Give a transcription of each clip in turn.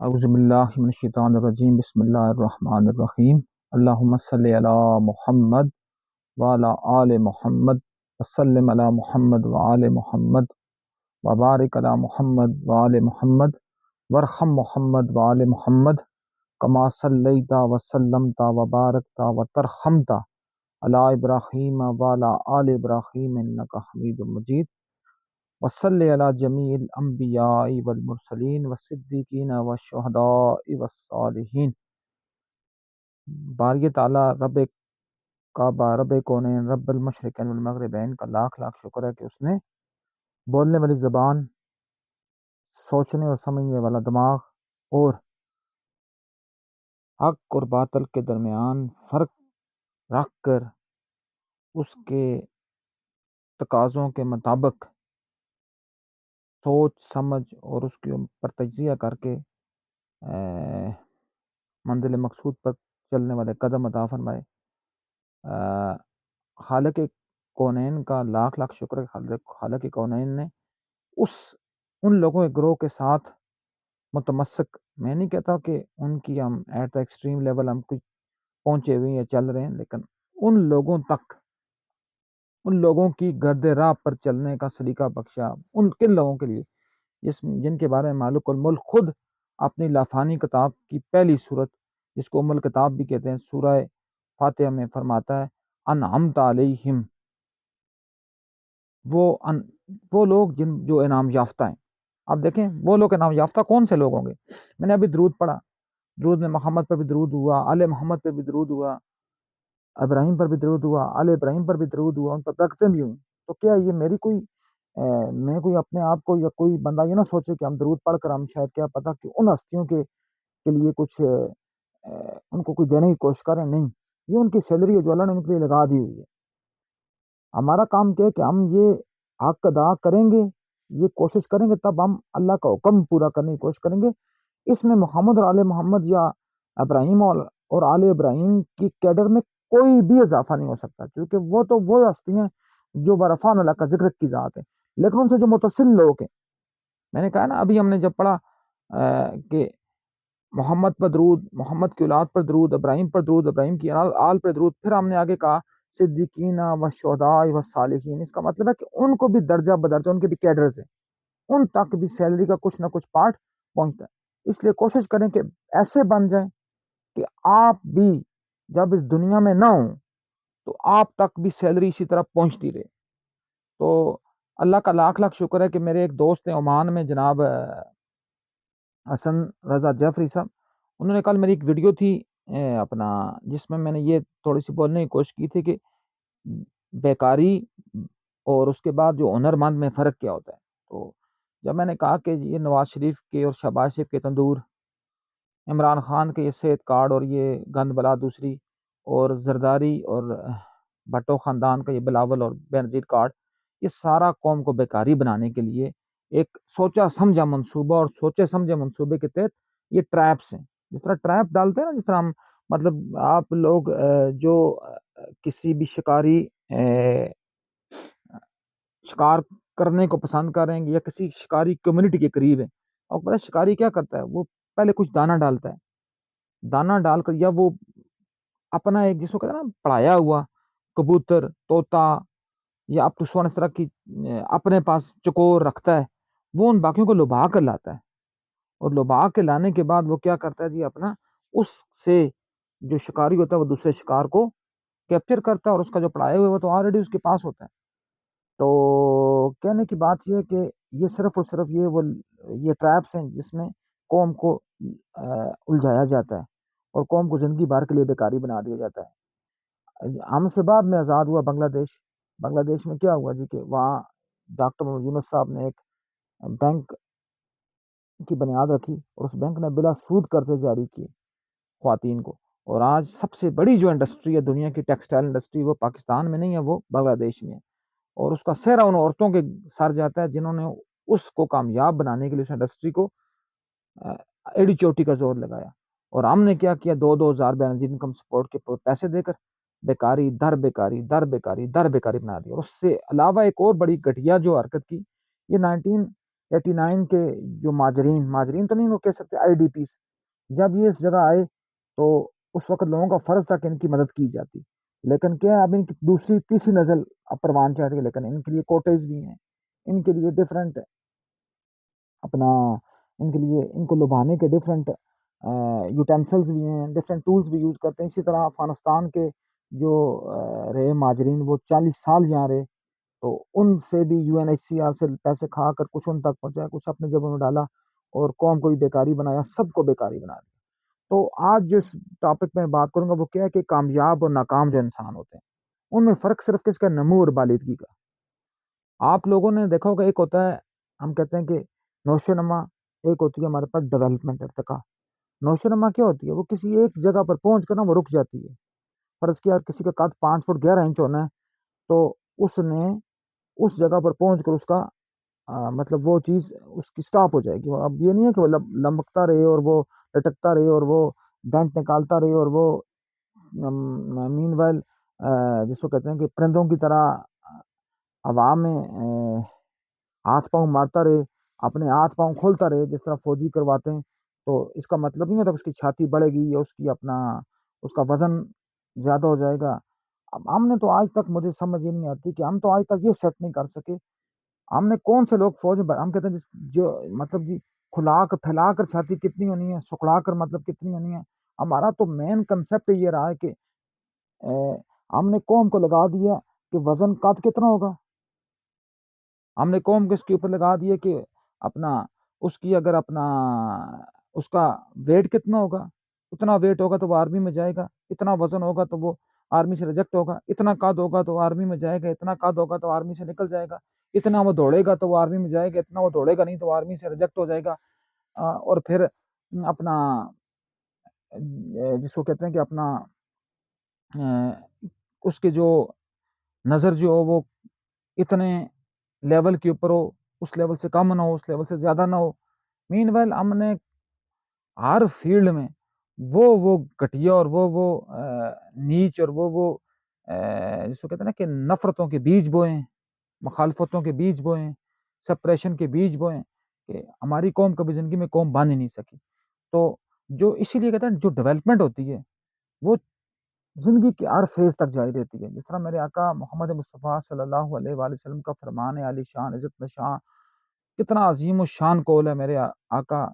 اعوذ باللہ من الشیطان الرجیم بسم اللہ الرحمن الرحیم اللہم صلی علی محمد وعلی آل محمد وسلم علی محمد وآل محمد وبارک علی محمد وآل محمد وارحم محمد وآل محمد کما صلیت وسلمت وبارکت وترحمت علی ابراہیم وعلی آل ابراہیم انک حمید مجید وصلی علی جمیع الانبیاء والمرسلین والصدیقین والشہداء والصالحین۔ باری تعالیٰ رب کعبہ، رب کونین، رب المشرقین والمغربین کا لاکھ لاکھ شکر ہے کہ اس نے بولنے والی زبان، سوچنے اور سمجھنے والا دماغ اور حق اور باطل کے درمیان فرق رکھ کر اس کے تقاضوں کے مطابق سوچ سمجھ اور اس کے اوپر تجزیہ کر کے منزل مقصود پر چلنے والے قدم عطا فرمائے۔ خالق کونین کا لاکھ لاکھ شکر ہے، خالق کونین نے ان لوگوں کے گروہ کے ساتھ متمسک، میں نہیں کہتا کہ ان کی ہم ایٹ دا ایکسٹریم لیول ہم کچھ پہنچے ہوئے یا چل رہے ہیں، لیکن ان لوگوں تک، ان لوگوں کی گرد راہ پر چلنے کا سلیقہ بخشا۔ ان کن لوگوں کے لیے جن کے بارے میں مالک الملک خود اپنی لافانی کتاب کی پہلی صورت، جس کو ام الکتاب بھی کہتے ہیں، سورہ فاتحہ میں فرماتا ہے انعمت علیہم، وہ لوگ جو انعام یافتہ ہیں۔ اب دیکھیں وہ لوگ انعام یافتہ کون سے لوگ ہوں گے؟ میں نے ابھی درود پڑھا، درود میں محمد پر بھی درود ہوا، آل محمد پر بھی درود ہوا، ابراہیم پر بھی درود ہوا، آل ابراہیم پر بھی درود ہوا، ان پر برکتیں بھی ہوئیں۔ تو کیا یہ میری میں کوئی اپنے آپ کو یا کوئی بندہ یہ نہ سوچے کہ ہم درود پڑھ کر ہم شاید کیا پتہ کہ ان ہستیوں کے لیے کچھ ان کو کوئی دینے کی کوشش کریں؟ نہیں، یہ ان کی سیلری ہے جو اللہ نے ان کے لیے لگا دی ہوئی ہے۔ ہمارا کام کیا ہے کہ ہم یہ حق ادا کریں گے، یہ کوشش کریں گے، تب ہم اللہ کا حکم پورا کرنے کی کوشش کریں گے۔ اس میں محمد اور آل محمد یا ابراہیم اور آل ابراہیم کی کیڈر میں کوئی بھی اضافہ نہیں ہو سکتا، کیونکہ وہ تو وہ ہستی ہیں جو برفان اللہ کا ذکر کی ذات ہے، لیکن ان سے جو متصل لوگ ہیں، میں نے کہا نا ابھی ہم نے جب پڑھا کہ محمد پر درود، محمد کی اولاد پر درود، ابراہیم پر درود، ابراہیم کی آل پر درود، پھر ہم نے آگے کہا صدیقین و شہداء و صالحین۔ اس کا مطلب ہے کہ ان کو بھی درجہ بدرجہ، ان کے بھی کیڈرز ہیں، ان تک بھی سیلری کا کچھ نہ کچھ پارٹ پہنچتا ہے۔ اس لیے کوشش کریں کہ ایسے بن جائیں کہ آپ بھی جب اس دنیا میں نہ ہوں تو آپ تک بھی سیلری اسی طرح پہنچتی رہے۔ تو اللہ کا لاکھ لاکھ شکر ہے کہ میرے ایک دوست ہیں عمان میں، جناب حسن رضا جعفری صاحب، انہوں نے کل میری ایک ویڈیو تھی اپنا، جس میں نے یہ تھوڑی سی بولنے کی کوشش کی تھی کہ بیکاری اور اس کے بعد جو ہنر مند میں فرق کیا ہوتا ہے۔ تو جب میں نے کہا کہ یہ نواز شریف کے اور شہباز شریف کے تندور، عمران خان کے یہ صحت کارڈ اور یہ گند بلا دوسری، اور زرداری اور بھٹو خاندان کا یہ بلاول اور بینظیر کارڈ، یہ سارا قوم کو بیکاری بنانے کے لیے ایک سوچا سمجھا منصوبہ، اور سوچے سمجھے منصوبے کے تحت یہ ٹریپس ہیں۔ جس طرح ٹریپ ڈالتے ہیں نا، جس طرح ہم مطلب آپ لوگ جو کسی بھی شکاری شکار کرنے کو پسند کریں گے یا کسی شکاری کمیونٹی کے قریب ہے، اور پتہ شکاری کیا کرتا ہے، وہ پہلے کچھ دانہ ڈالتا ہے، دانہ ڈال کر یا وہ اپنا ایک جس کو کہتے ہیں نا پڑھایا ہوا کبوتر، طوطا یا اب تو اس طرح کی اپنے پاس چکور رکھتا ہے، وہ ان باقیوں کو لبھا کر لاتا ہے، اور لبھا کے لانے کے بعد وہ کیا کرتا ہے جی، اپنا اس سے جو شکاری ہوتا ہے وہ دوسرے شکار کو کیپچر کرتا ہے، اور اس کا جو پڑھایا ہوا وہ تو آلریڈی اس کے پاس ہوتا ہے۔ تو کہنے کی بات یہ ہے کہ یہ صرف اور صرف یہ ٹریپس ہیں جس میں قوم کو الجھایا جاتا ہے اور قوم کو زندگی بھر کے لیے بیکاری بنا دیا جاتا ہے۔ ہم سے بعد میں آزاد ہوا بنگلہ دیش میں کیا ہوا جی کہ وہاں ڈاکٹر محمد یونس صاحب نے ایک بینک کی بنیاد رکھی، اور اس بینک نے بلا سود قرضے جاری کیے خواتین کو، اور آج سب سے بڑی جو انڈسٹری ہے دنیا کی ٹیکسٹائل انڈسٹری، وہ پاکستان میں نہیں ہے، وہ بنگلہ دیش میں ہے، اور اس کا سہرا ان عورتوں کے سر جاتا ہے جنہوں نے اس کو کامیاب بنانے کے لیے اس انڈسٹری کو ایڈی چوٹی کا زور لگایا۔ اور ہم نے کیا 2,000 بینظیر انکم سپورٹ کے پیسے دے کر بیکاری در بیکاری در بیکاری در بیکاری بنا دی۔ اور اس سے علاوہ ایک اور بڑی گھٹیا جو حرکت کی، یہ 89 کے جو ماجرین تو نہیں وہ کہہ سکتے IDPs، جب یہ اس جگہ آئے تو اس وقت لوگوں کا فرض تھا کہ ان کی مدد کی جاتی، لیکن کیا اب ان کی دوسری تیسری نسل اب پروان چڑھ گئی، لیکن ان کے لیے کوٹیز بھی ہیں، ان کے لیے ڈفرینٹ اپنا ان کے لیے ان کو لبھانے کے ڈفرینٹ یوٹینسلز بھی ہیں، ڈفرینٹ ٹولز بھی یوز کرتے ہیں۔ اسی طرح افغانستان کے جو رہے ماجرین وہ 40 سال یہاں رہے، تو ان سے بھی UNHCR سے پیسے کھا کر کچھ ان تک پہنچایا، کچھ اپنے جیبوں میں ڈالا اور قوم کو بھی بیکاری بنایا، سب کو بیکاری بنا دیا۔ تو آج جس ٹاپک میں بات کروں گا وہ کیا ہے کہ کامیاب اور ناکام جو انسان ہوتے ہیں ان میں فرق صرف کس کا، نمو اور بالغی کا۔ آپ لوگوں نے دیکھا ہوگا ایک ہوتا ہے ہم کہتے ہیں کہ نوشونما، ایک ہوتی ہے ہمارے پاس ڈیولپمنٹ ارتقا۔ نوشونما کیا ہوتی ہے؟ وہ کسی ایک جگہ پر پہنچ کر نا وہ رک جاتی ہے۔ فرض کیا کسی کا قد 5 فٹ 11 انچ ہونا ہے، تو اس نے اس جگہ پر پہنچ کر اس کا مطلب وہ چیز اس کی سٹاپ ہو جائے گی۔ اب یہ نہیں ہے کہ وہ لمکتا رہے اور وہ لٹکتا رہے اور وہ ڈنٹ نکالتا رہے اور وہ مین ویل جس کو کہتے ہیں کہ پرندوں کی طرح ہوا میں ہاتھ پاؤں مارتا رہے، اپنے ہاتھ پاؤں کھولتا رہے جس طرح فوجی کرواتے ہیں۔ تو اس کا مطلب نہیں ہوتا کہ اس کی چھاتی بڑھے گی یا اس کی اس کا وزن زیادہ ہو جائے گا۔ اب ہم نے تو آج تک مجھے سمجھ یہ نہیں آتی کہ ہم تو آج تک یہ سیٹ نہیں کر سکے، ہم نے کون سے لوگ فوج میں ہم کہتے ہیں جو مطلب جی کھلا کر پھیلا کر چھاتی کتنی ہونی ہے، سکڑا کر مطلب کتنی ہونی ہے۔ ہمارا تو مین کنسپٹ یہ رہا ہے کہ ہم نے قوم کو لگا دیا کہ وزن قد کتنا ہوگا، ہم نے قوم کو اس کے اوپر لگا دیا کہ اپنا اس کی اگر اپنا اس کا ویٹ کتنا ہوگا، اتنا ویٹ ہوگا تو وہ آرمی میں جائے گا، اتنا وزن ہوگا تو وہ آرمی سے ریجیکٹ ہوگا، اتنا قد ہوگا تو آرمی میں جائے گا، اتنا قد ہوگا تو آرمی سے نکل جائے گا، اتنا وہ دوڑے گا تو وہ آرمی میں جائے گا، اتنا وہ دوڑے گا نہیں تو آرمی سے ریجیکٹ ہو جائے گا۔ اور پھر اپنا جس کو کہتے ہیں کہ اپنا اس کے جو نظر جو ہو وہ اتنے لیول کے اوپر ہو، اس لیول سے کم نہ ہو، اس لیول سے زیادہ نہ ہو۔ مین ویل ہم نے ہر فیلڈ میں وہ گھٹیا اور وہ نیچ اور وہ جس کو کہتے ہیں نا کہ نفرتوں کے بیج بوئے ہیں، مخالفتوں کے بیج بوئے ہیں، سپریشن کے بیج بوئے ہیں کہ ہماری قوم کبھی زندگی میں قوم بن ہی نہیں سکی۔ تو جو اسی لیے کہتے ہیں جو ڈیولپمنٹ ہوتی ہے وہ زندگی کے ہر فیز تک جاری رہتی ہے۔ جس طرح میرے آقا محمد مصطفیٰ صلی اللہ علیہ وآلہ وسلم کا فرمان ہے علی شان عزت نشان، کتنا عظیم و شان قول ہے میرے آقا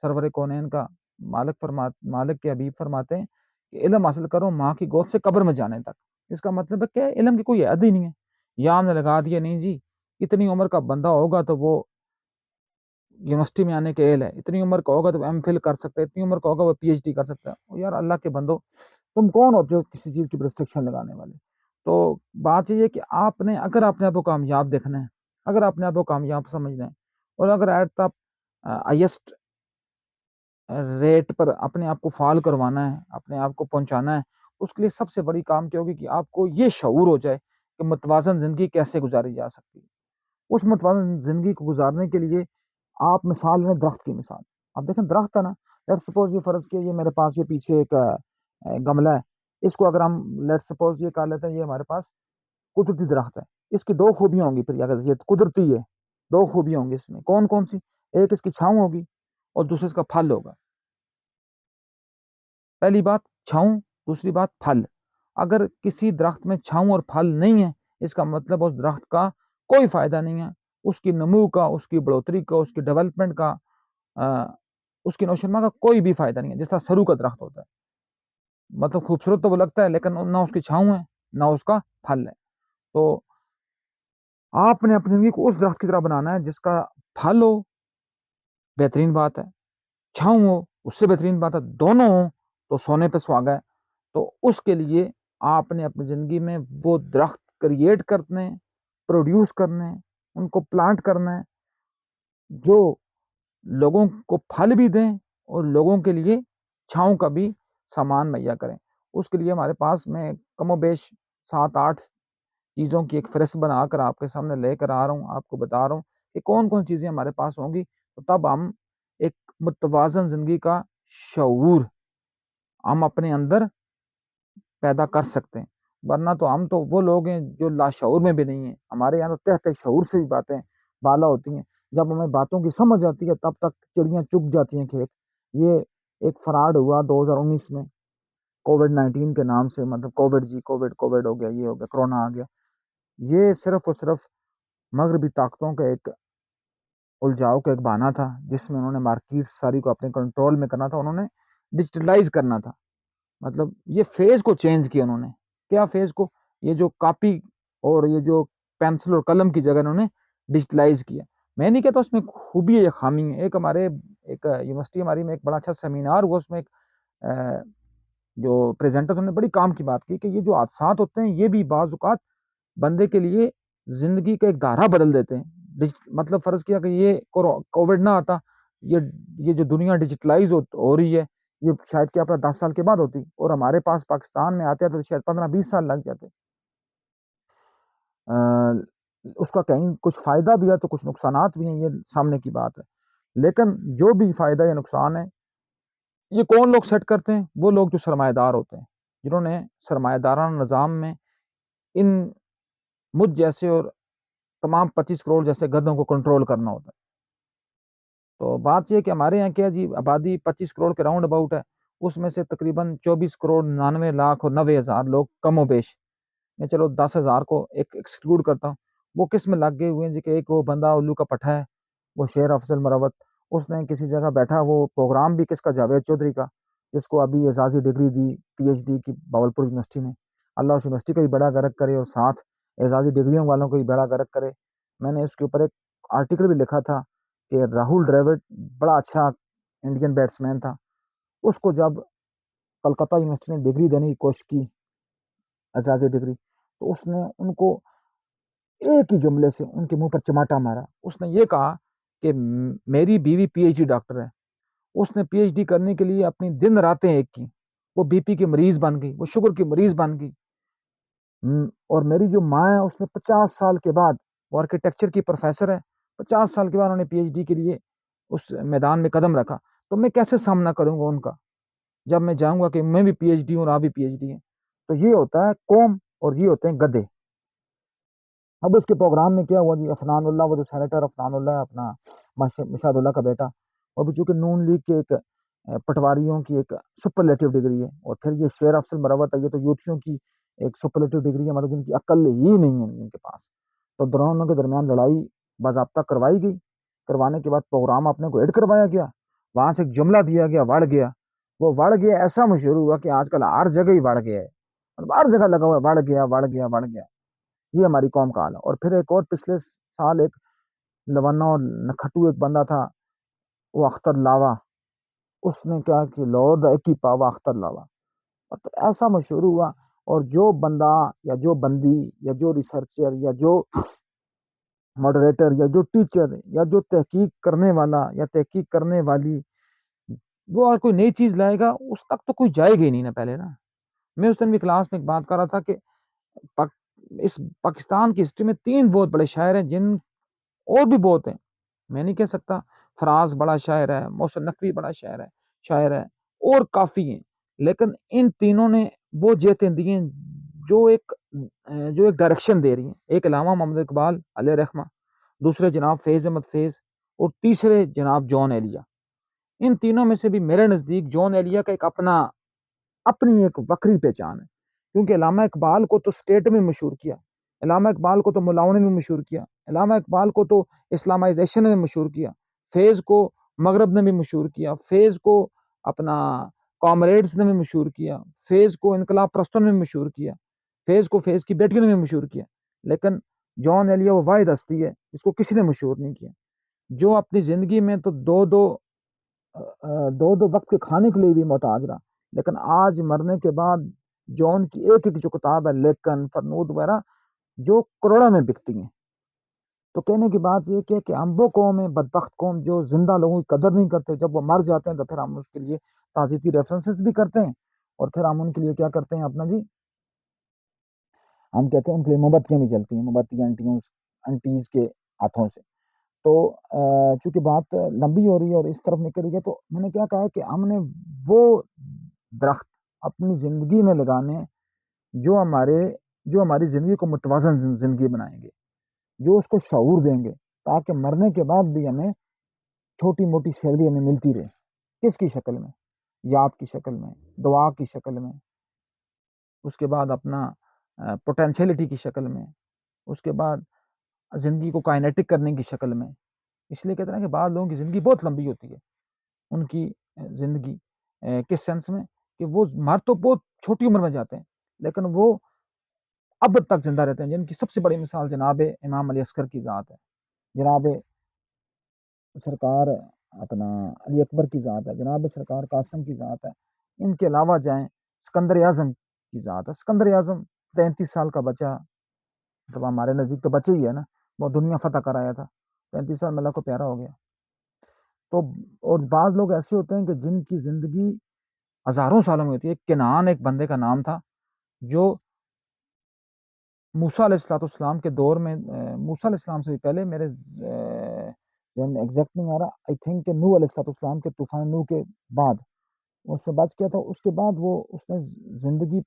سرور کونین کا۔ مالک کے حبیب فرماتے ہیں کہ علم حاصل کرو ماں کی گود سے قبر میں جانے تک۔ اس کا مطلب ہے کہ علم کی کوئی حد ہی نہیں ہے۔ یا ہم نے لگا دیا نہیں جی اتنی عمر کا بندہ ہوگا تو وہ یونیورسٹی میں آنے کے اہل ہے، اتنی عمر کا ہوگا تو وہ M Phil کر سکتا ہے، اتنی عمر کا ہوگا وہ PhD کر سکتا ہے۔ یار اللہ کے بندو تم کون ہوتے ہو کسی چیز کی ریسٹرکشن لگانے والے؟ تو بات یہ ہے کہ آپ نے اگر اپنے آپ کو کامیاب دیکھنا ہے، اگر اپنے آپ کو کامیاب سمجھنا ہے، اور اگر ایٹ دا ہائیسٹ ریٹ پر اپنے آپ کو فال کروانا ہے، اپنے آپ کو پہنچانا ہے، اس کے لیے سب سے بڑی کام کیا ہوگی کہ آپ کو یہ شعور ہو جائے کہ متوازن زندگی کیسے گزاری جا سکتی ہے۔ اس متوازن زندگی کو گزارنے کے لیے آپ مثال میں درخت کی مثال، آپ دیکھیں درخت ہے نا، لیٹ سپوز یہ فرض کیا یہ میرے پاس یہ پیچھے ایک گملہ ہے، اس کو اگر ہم لیٹ سپوز یہ کہہ لیتے ہیں یہ ہمارے پاس قدرتی درخت ہے، اس کی دو خوبیاں ہوں گی، پھر اگر یہ قدرتی ہے دو خوبیاں ہوں گی اس میں، کون کون سی؟ ایک اس کی چھاؤں ہوگی اور دوسرے اس کا پھل ہوگا۔ پہلی بات چھاؤں، دوسری بات پھل۔ اگر کسی درخت میں چھاؤں اور پھل نہیں ہے اس کا مطلب اس درخت کا کوئی فائدہ نہیں ہے، اس کی نمو کا، اس کی بڑھوتری کا، اس کی ڈیولپمنٹ کا، اس کی نوشنما کا کوئی بھی فائدہ نہیں ہے۔ جس طرح سرو کا درخت ہوتا ہے، مطلب خوبصورت تو وہ لگتا ہے لیکن نہ اس کی چھاؤں ہے نہ اس کا پھل ہے۔ تو آپ نے اپنی زندگی کو اس درخت کی طرح بنانا ہے جس کا پھل ہو، بہترین بات ہے، چھاؤں ہو اس سے بہترین بات ہے، دونوں ہوں تو سونے پہ سہاگا ہے۔ تو اس کے لیے آپ نے اپنی زندگی میں وہ درخت کریٹ کرنے، پروڈیوس کرنے، ان کو پلانٹ کرنا ہے جو لوگوں کو پھل بھی دیں اور لوگوں کے لیے چھاؤں کا بھی سامان مہیا کریں۔ اس کے لیے ہمارے پاس میں کم و بیش 7-8 چیزوں کی ایک فہرست بنا کر آپ کے سامنے لے کر آ رہا ہوں، آپ کو بتا رہا ہوں کہ کون کون چیزیں ہمارے پاس ہوں گی، تو تب ہم ایک متوازن زندگی کا شعور ہم اپنے اندر پیدا کر سکتے ہیں۔ ورنہ تو ہم تو وہ لوگ ہیں جو لاشعور میں بھی نہیں ہیں، ہمارے یہاں تو تحت شعور سے بھی باتیں بالا ہوتی ہیں، جب ہمیں باتوں کی سمجھ آتی ہے تب تک چڑیاں چگ جاتی ہیں کھیت. یہ ایک فراڈ ہوا 2019 میں کووڈ-19 کے نام سے، مطلب کووڈ ہو گیا، یہ ہو گیا، کرونا آ گیا. یہ صرف اور صرف مغربی طاقتوں کا ایک الجھاؤ کا ایک بہانہ تھا، جس میں انہوں نے مارکیٹ ساری کو اپنے کنٹرول میں کرنا تھا. انہوں نے ڈیجیٹلائز کرنا تھا، مطلب یہ فیز کو چینج کیا انہوں نے. کیا فیز کو؟ یہ جو کاپی اور یہ جو پینسل اور قلم کی جگہ انہوں نے ڈیجیٹلائز کیا. میں نہیں کہتا اس میں خوبی ہے یا خامی ہے. ایک ہمارے ایک یونیورسٹی ہماری میں ایک بڑا اچھا سیمینار ہوا، اس میں ایک جو پریزنٹر انہوں نے بڑی کام کی بات کی کہ یہ جو حادثات ہوتے ہیں یہ بھی بعض اوقات بندے کے لیے زندگی کا ایک دھارا بدل دیتے ہیں. مطلب فرض کیا کہ یہ کووڈ نہ آتا، یہ جو دنیا ڈیجیٹلائز ہو رہی ہے یہ شاید کہ اپنا 10 سال کے بعد ہوتی، اور ہمارے پاس پاکستان میں آتے تو شاید 15-20 سال لگ جاتے. اس کا کہیں کچھ فائدہ بھی ہے تو کچھ نقصانات بھی ہیں، یہ سامنے کی بات ہے. لیکن جو بھی فائدہ یا نقصان ہے یہ کون لوگ سیٹ کرتے ہیں؟ وہ لوگ جو سرمایہ دار ہوتے ہیں، جنہوں نے سرمایہ دارانہ نظام میں ان مجھ جیسے اور تمام 25 کروڑ جیسے گدھوں کو کنٹرول کرنا ہوتا ہے. تو بات یہ کہ ہمارے یہاں کیا جی آبادی 25 کروڑ کے راؤنڈ اباؤٹ ہے، اس میں سے تقریباً 24 کروڑ 99 لاکھ اور 90 ہزار لوگ کم و بیش، میں چلو 10 ہزار کو ایک ایکسکلوڈ کرتا ہوں، وہ کس میں لگ گئے ہوئے ہیں جی کہ ایک وہ بندہ الو کا پٹھا ہے، وہ شیر افضل مروت، اس نے کسی جگہ بیٹھا، وہ پروگرام بھی کس کا، جاوید چودھری کا، جس کو ابھی اعزازی ڈگری دی پی ایچ ڈی کی باولپور یونیورسٹی نے. اللہ اس یونیورسٹی کا بھی بڑا غرق کرے اور ساتھ اعزازی ڈگریوں والوں کو بھی بڑا غرق کرے. میں نے اس کے اوپر ایک آرٹیکل بھی لکھا تھا کہ راہل ڈراوڈ بڑا اچھا انڈین بیٹسمین تھا، اس کو جب کلکتہ یونیورسٹی نے ڈگری دینے کی کوشش کی اعزازی ڈگری، تو اس نے ان کو ایک ہی جملے سے ان کے منہ پر چماٹا مارا. اس نے یہ کہا کہ میری بیوی پی ایچ ڈی ڈاکٹر ہے، اس نے پی ایچ ڈی کرنے کے لیے اپنی دن راتیں ایک کی، وہ بی پی کی مریض بن گئی، وہ شوگر کی مریض بن گئی. اور میری جو ماں ہے اس نے 50 سال کے بعد، وہ آرکیٹیکچر کی پروفیسر ہے، 50 سال کے بعد انہوں نے پی ایچ ڈی کے لیے اس میدان میں قدم رکھا. تو میں کیسے سامنا کروں گا ان کا جب میں جاؤں گا کہ میں بھی پی ایچ ڈی ہوں اور آپ بھی پی ایچ ڈی ہیں؟ تو یہ ہوتا ہے قوم اور یہ ہوتے ہیں گدھے. اب اس کے پروگرام میں کیا ہوا جی، افنان اللہ، وہ جو سینیٹر افنان اللہ اپنا مشاہد اللہ کا بیٹا، وہ بھی چونکہ نون لیگ کے ایک پٹواریوں کی ایک سپرلیٹو ڈگری ہے، اور پھر یہ شیر افضل مروت ہے، یہ تو یوتھیوں کی ایک سپرلیٹو ڈگری ہے، مطلب جن کی عقل ہی نہیں ہے ان کے پاس. تو دونوں کے درمیان لڑائی باضابطہ کروائی گئی، کروانے کے بعد پروگرام اپنے کو ایڈ کروایا گیا، وہاں سے ایک جملہ دیا گیا وڑ گیا. وہ وڑ گیا ایسا مشہور ہوا کہ آج کل ہر جگہ ہی وڑ گیا ہے، ہر جگہ لگا ہوا ہے وڑ گیا وڑ گیا وڑ گیا. یہ ہماری قوم کا حال ہے. اور پھر ایک اور پچھلے سال ایک لوانا اور نکھٹو ایک بندہ تھا، وہ اختر لاوا، اس نے کیا کہ لوڈ ایک ہی پاوا اختر لاوا، تو ایسا مشہور ہوا. اور جو بندہ یا جو بندی یا جو ریسرچر یا جو ماڈریٹر یا جو ٹیچر یا جو تحقیق کرنے والا یا تحقیق کرنے والی وہ اور کوئی نئی چیز لائے گا، اس تک تو کوئی جائے گا ہی نہیں نا پہلے نا. میں اس دن بھی کلاس میں ایک بات کر رہا تھا کہ اس پاکستان کی ہسٹری میں 3 بہت بڑے شاعر ہیں، جن اور بھی بہت ہیں، میں نہیں کہہ سکتا. فراز بڑا شاعر ہے، محسن نقوی بڑا شاعر ہے اور کافی ہیں، لیکن ان تینوں نے وہ جیتیں دی ہیں جو ایک ڈائریکشن دے رہی ہیں. ایک علامہ محمد اقبال علیہ رحمہ، دوسرے جناب فیض احمد فیض، اور تیسرے جناب جون ایلیا. ان تینوں میں سے بھی میرے نزدیک جون ایلیا کا ایک اپنی ایک وکری پہچان ہے، کیونکہ علامہ اقبال کو تو اسٹیٹ میں مشہور کیا، علامہ اقبال کو تو ملاؤنے میں مشہور کیا، علامہ اقبال کو تو اسلامائزیشن میں مشہور کیا، فیض کو مغرب نے بھی مشہور کیا، فیض کو اپنا کامریڈز نے بھی مشہور کیا، فیض کو انقلاب پرستوں نے بھی مشہور کیا، فیض کو فیض کی بیٹیوں نے بھی مشہور کیا. لیکن جون ایلیا وہ واحد ہستی ہے جس کو کسی نے مشہور نہیں کیا، جو اپنی زندگی میں تو دو وقت کے کھانے کے لیے بھی محتاج رہا، لیکن آج مرنے کے بعد جون کی ایک جو کتاب ہے لیکن فرنود وغیرہ جو کروڑوں میں بکتی ہیں. تو کہنے کی بات یہ کہ ہم وہ قوم ہے، بدبخت قوم، جو زندہ لوگوں کی قدر نہیں کرتے. جب وہ مر جاتے ہیں تو پھر ہم اس کے لیے تعزیتی ریفرنسز بھی کرتے ہیں، اور پھر ہم ان کے لیے کیا کرتے ہیں اپنا جی، ہم کہتے ہیں ان کے لیے موم بتیاں بھی جلتی ہیں، موم بتی انٹیز کے ہاتھوں سے. تو چونکہ بات لمبی ہو رہی ہے اور اس طرف نکل رہی ہے، تو میں نے کیا کہا کہ ہم نے وہ درخت اپنی زندگی میں لگانے جو ہماری زندگی کو متوازن زندگی بنائیں گے، جو اس کو شعور دیں گے. تاکہ مرنے کے بعد بھی ہمیں چھوٹی موٹی سیلری ہمیں ملتی رہے. کس کی شکل میں؟ یاد کی شکل میں، دعا کی شکل میں، اس کے بعد اپنا پوٹینشیلٹی کی شکل میں، اس کے بعد زندگی کو کائنیٹک کرنے کی شکل میں. اس لیے کہتے ہیں کہ بعض لوگوں کی زندگی بہت لمبی ہوتی ہے. ان کی زندگی کس سینس میں کہ وہ مر تو بہت چھوٹی عمر میں جاتے ہیں لیکن وہ اب تک زندہ رہتے ہیں. جن کی سب سے بڑی مثال جناب امام علی اصغر کی ذات ہے، جناب سرکار اپنا علی اکبر کی ذات ہے، جناب سرکار قاسم کی ذات ہے. ان کے علاوہ جائیں سکندر اعظم کی ذات ہے. سکندر اعظم 33 سال کا بچہ، تو ہمارے نزدیک تو بچے ہی ہے نا، وہ دنیا فتح کر آیا تھا، 35 سال میں اللہ کو پیارا ہو گیا. تو اور بعض لوگ ایسے ہوتے ہیں کہ جن کی زندگی ہزاروں سالوں میں ہوتی ہے. کنعان ایک بندے کا نام تھا جو موسیٰ علیہ السلام کے دور میں، موسیٰ علیہ السلام سے بھی پہلے، میرے ایگزیکٹ نہیں آ رہا، آئی تھنک کہ نوح علیہ السلام کے طوفان نوح کے بعد اس سے بچ گیا تھا. اس کے بعد وہ اس نے زندگی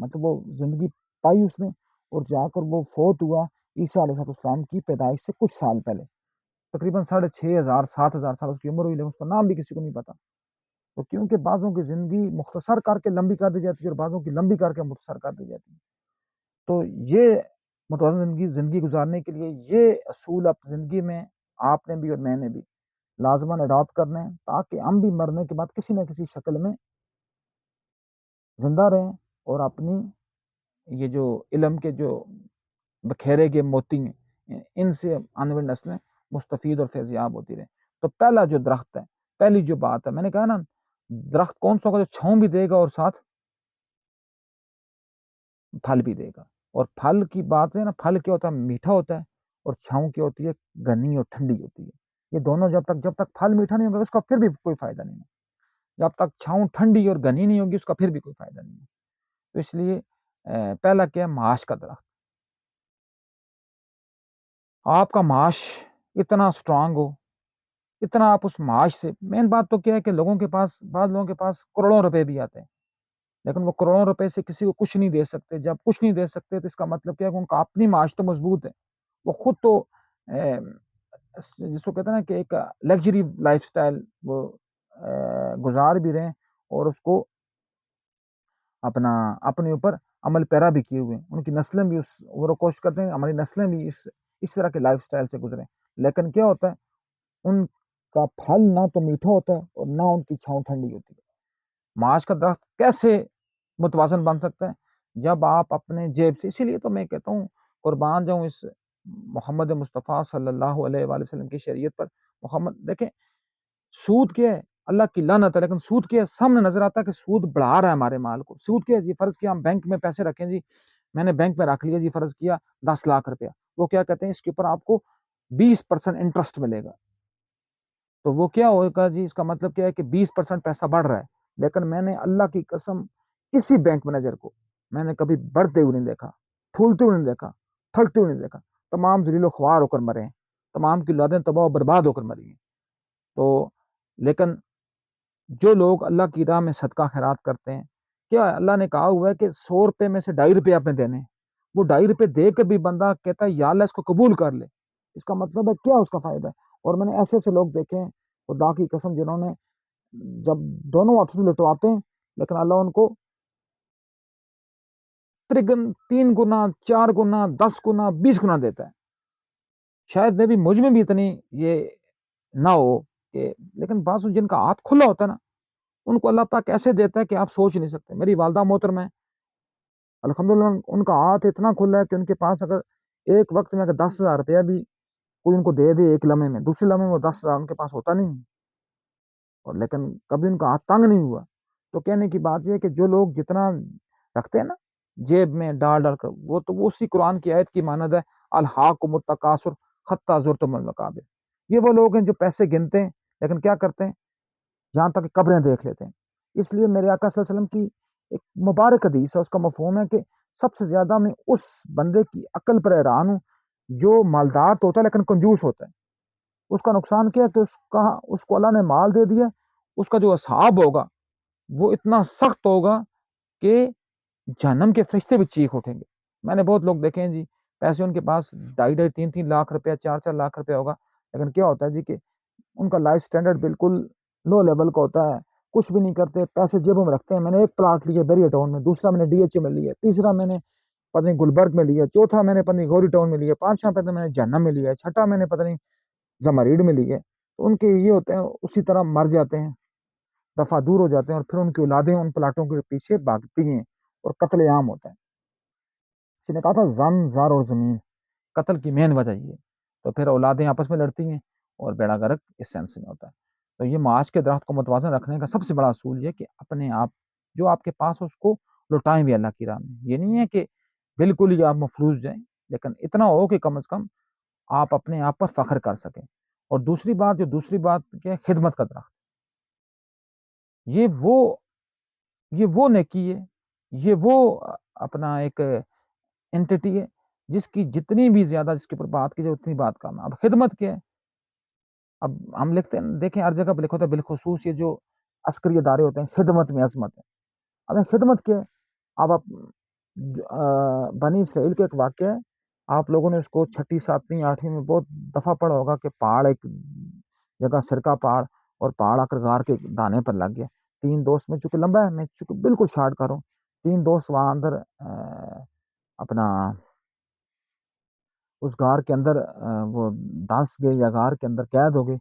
مطلب وہ زندگی پائی اس نے، اور جا کر وہ فوت ہوا عیسیٰ علیہ السلام کی پیدائش سے کچھ سال پہلے. تقریباً 6,500 7,000 سال اس کی عمر ہوئی، لیکن اس کا نام بھی کسی کو نہیں پتا. تو کیونکہ بعضوں کی زندگی مختصر کر کے لمبی کر دی جاتی ہے اور بعضوں کی لمبی کر کے مختصر کر دی جاتی ہے. تو یہ متوازن زندگی گزارنے کے لیے یہ اصول اپنی زندگی میں آپ نے بھی اور میں نے بھی لازماً اڈاپٹ کرنے ہیں، تاکہ ہم بھی مرنے کے بعد کسی نہ کسی شکل میں زندہ رہیں اور اپنی یہ جو علم کے جو بکھیرے کے موتی ہیں ان سے آنے والی نسلیں مستفید اور فیضیاب ہوتی رہیں. تو پہلا جو درخت ہے، پہلی جو بات ہے، میں نے کہا نا درخت کون سا ہوگا جو چھاؤں بھی دے گا اور ساتھ پھل بھی دے گا. اور پھل کی بات ہے نا، پھل کیا ہوتا ہے؟ میٹھا ہوتا ہے، اور چھاؤں کیا ہوتی ہے؟ گھنی اور ٹھنڈی ہوتی ہے. یہ دونوں جب تک پھل میٹھا نہیں ہوگا اس کا پھر بھی کوئی فائدہ نہیں ہے. جب تک چھاؤں ٹھنڈی اور گھنی نہیں ہوگی اس کا پھر بھی کوئی فائدہ نہیں ہے. تو اس لیے پہلا کیا ہے؟ معاش کا درخت. آپ کا معاش اتنا اسٹرانگ ہو، اتنا آپ اس معاش سے، مین بات تو کیا ہے کہ لوگوں کے پاس، بعض لوگوں کے پاس کروڑوں روپے بھی آتے ہیں لیکن وہ کروڑوں روپے سے کسی کو کچھ نہیں دے سکتے. جب کچھ نہیں دے سکتے تو اس کا مطلب کیا ہے کہ ان کا اپنی معاش تو مضبوط ہے، وہ خود تو جس کو کہتے ہیں نا کہ ایک لگژری لائف سٹائل وہ گزار بھی رہے ہیں اور اس کو اپنے اوپر عمل پیرا بھی کیے ہوئے ہیں. ان کی نسلیں بھی وہ کوشش کرتے ہیں ہماری نسلیں بھی اس طرح کے لائف سٹائل سے گزریں. لیکن کیا ہوتا ہے ان کا پھل نہ تو میٹھا ہوتا ہے اور نہ ان کی چھاؤں ٹھنڈی ہوتی ہے. معاش کا درخت کیسے متوازن بن سکتا ہے؟ جب آپ اپنے جیب سے، اسی لیے تو میں کہتا ہوں قربان جاؤں اس محمد مصطفیٰ صلی اللہ علیہ وآلہ وسلم کی شریعت پر. محمد دیکھیں سود کیا ہے؟ اللہ کی لعنت ہے. لیکن سود کیا ہے؟ سامنے نظر آتا ہے کہ سود بڑھا رہا ہے ہمارے مال کو. سود کیا ہے جی؟ فرض کیا ہم بینک میں پیسے رکھیں جی، میں نے بینک میں رکھ لیا جی، فرض کیا 10 لاکھ روپیہ، وہ کیا کہتے ہیں اس کے اوپر آپ کو 20% انٹرسٹ ملے گا. تو وہ کیا ہوگا جی؟ اس کا مطلب کیا ہے کہ 20% پیسہ بڑھ رہا ہے. لیکن میں نے اللہ کی قسم کسی بینک مینیجر کو میں نے کبھی بڑھتے ہوئے نہیں دیکھا، پھولتے ہوئے نہیں دیکھا، تھکتے ہوئے نہیں دیکھا. تمام ذلیل و خوار ہو کر مرے ہیں، تمام کی اولادیں تباہ و برباد ہو کر مری ہیں. تو لیکن جو لوگ اللہ کی راہ میں صدقہ خیرات کرتے ہیں، کیا اللہ نے کہا ہوا ہے کہ 100 روپے میں سے 2.5 روپے آپ نے دینے ہیں. وہ 2.5 روپے دے کر بھی بندہ کہتا ہے یا اللہ اس کو قبول کر لے. اس کا مطلب ہے کیا اس کا فائدہ ہے؟ اور میں نے ایسے ایسے لوگ دیکھے ہیں خدا کی قسم جنہوں نے جب دونوں ہاتھوں سے لٹواتے ہیں لیکن اللہ ان کو 3 گنا 4 گنا 10 گنا 20 گنا دیتا ہے. شاید میں بھی مجھ میں بھی اتنی یہ نہ ہو کہ، لیکن بعض جن کا ہاتھ کھلا ہوتا ہے نا ان کو اللہ پاک ایسے دیتا ہے کہ آپ سوچ نہیں سکتے. میری والدہ محترمہ ہے، الحمدللہ ان کا ہاتھ اتنا کھلا ہے کہ ان کے پاس اگر ایک وقت میں اگر 10,000 روپیہ بھی کوئی ان کو دے دے ایک لمحے میں، دوسرے لمحے میں وہ 10,000 ان کے پاس ہوتا نہیں. اور لیکن کبھی ان کا ہاتھ تنگ نہیں ہوا. تو کہنے کی بات یہ کہ جو لوگ جتنا رکھتے ہیں نا جیب میں ڈال ڈال کر، وہ تو وہ اسی قرآن کی آیت کی مانند ہے، الحاکم التکاثر حتی زرتم المقابر. یہ وہ لوگ ہیں جو پیسے گنتے ہیں لیکن کیا کرتے ہیں؟ جہاں تک قبریں دیکھ لیتے ہیں. اس لیے میرے آقا صلی اللہ علیہ وسلم کی ایک مبارک حدیث ہے، اس کا مفہوم ہے کہ سب سے زیادہ میں اس بندے کی عقل پر حیران ہوں جو مالدار تو ہوتا ہے لیکن کنجوس ہوتا ہے. اس کا نقصان کیا ہے کہ اس کو اللہ نے مال دے دیا، اس کا جو اصحاب ہوگا وہ اتنا سخت ہوگا کہ جہنم کے فرشتے بھی چیخ اٹھیں گے. میں نے بہت لوگ دیکھے ہیں جی، پیسے ان کے پاس 2.5-3 لاکھ روپیہ 4 لاکھ روپیہ ہوگا، لیکن کیا ہوتا ہے جی کہ ان کا لائف سٹینڈرڈ بالکل لو لیول کا ہوتا ہے، کچھ بھی نہیں کرتے، پیسے جیبوں میں رکھتے ہیں. میں نے ایک پلاٹ لیا بیریا ٹاؤن میں، دوسرا میں نے ڈی ایچ اے میں لیا، تیسرا میں نے پتہ نہیں گلبرگ میں لیا، چوتھا میں نے پتہ نہیں گوری ٹاؤن میں لیا، پانچواں پتہ میں نے جہنم میں لیا، چھٹا میں نے پتہ نہیں زمریڈ میں لیا. تو ان کے یہ ہوتے ہیں اسی طرح مر جاتے ہیں، دفعہ دور ہو جاتے ہیں، اور پھر ان کی اولادیں ان پلاٹوں کے پیچھے بھاگتی ہیں اور قتل عام ہوتا ہے. کسی نے کہا تھا زن زار اور زمین قتل کی مین وجہ یہ. تو پھر اولادیں آپس میں لڑتی ہیں اور بیڑا غرق اس سینس میں ہوتا ہے. تو یہ معاش کے درخت کو متوازن رکھنے کا سب سے بڑا اصول یہ کہ اپنے آپ جو آپ کے پاس اس کو لوٹائیں بھی اللہ کی راہ میں. یہ نہیں ہے کہ بالکل ہی آپ مفلوج جائیں، لیکن اتنا ہو کہ کم از کم آپ اپنے آپ پر فخر کر سکیں. اور دوسری بات کیا ہے، خدمت کا درخت. یہ وہ نیکی ہے، یہ وہ اپنا ایک انٹیٹی ہے جس کی جتنی بھی زیادہ جس کے اوپر بات کی جائے اتنی بات کم ہے. اب خدمت کیا ہے؟ اب ہم لکھتے ہیں، دیکھیں ہر جگہ پہ لکھا ہوتا ہے بالخصوص یہ جو عسکری ادارے ہوتے ہیں، خدمت میں عظمت ہے. اب خدمت کیا ہے؟ اب آپ بنی اسرائیل کا ایک واقعہ ہے، آپ لوگوں نے اس کو 6، 7، 8 میں بہت دفعہ پڑھا ہوگا کہ پہاڑ ایک جگہ سرکا پہاڑ، اور پہاڑ آ کر غار کے دانے پر لگ گیا. 3 دوست میں چونکہ لمبا ہے، میں چونکہ بالکل شارٹ کر رہا ہوں، 3 دوست وہاں اندر اپنا اس غار کے اندر وہ دھنس گئے یا غار کے اندر قید ہو گئے.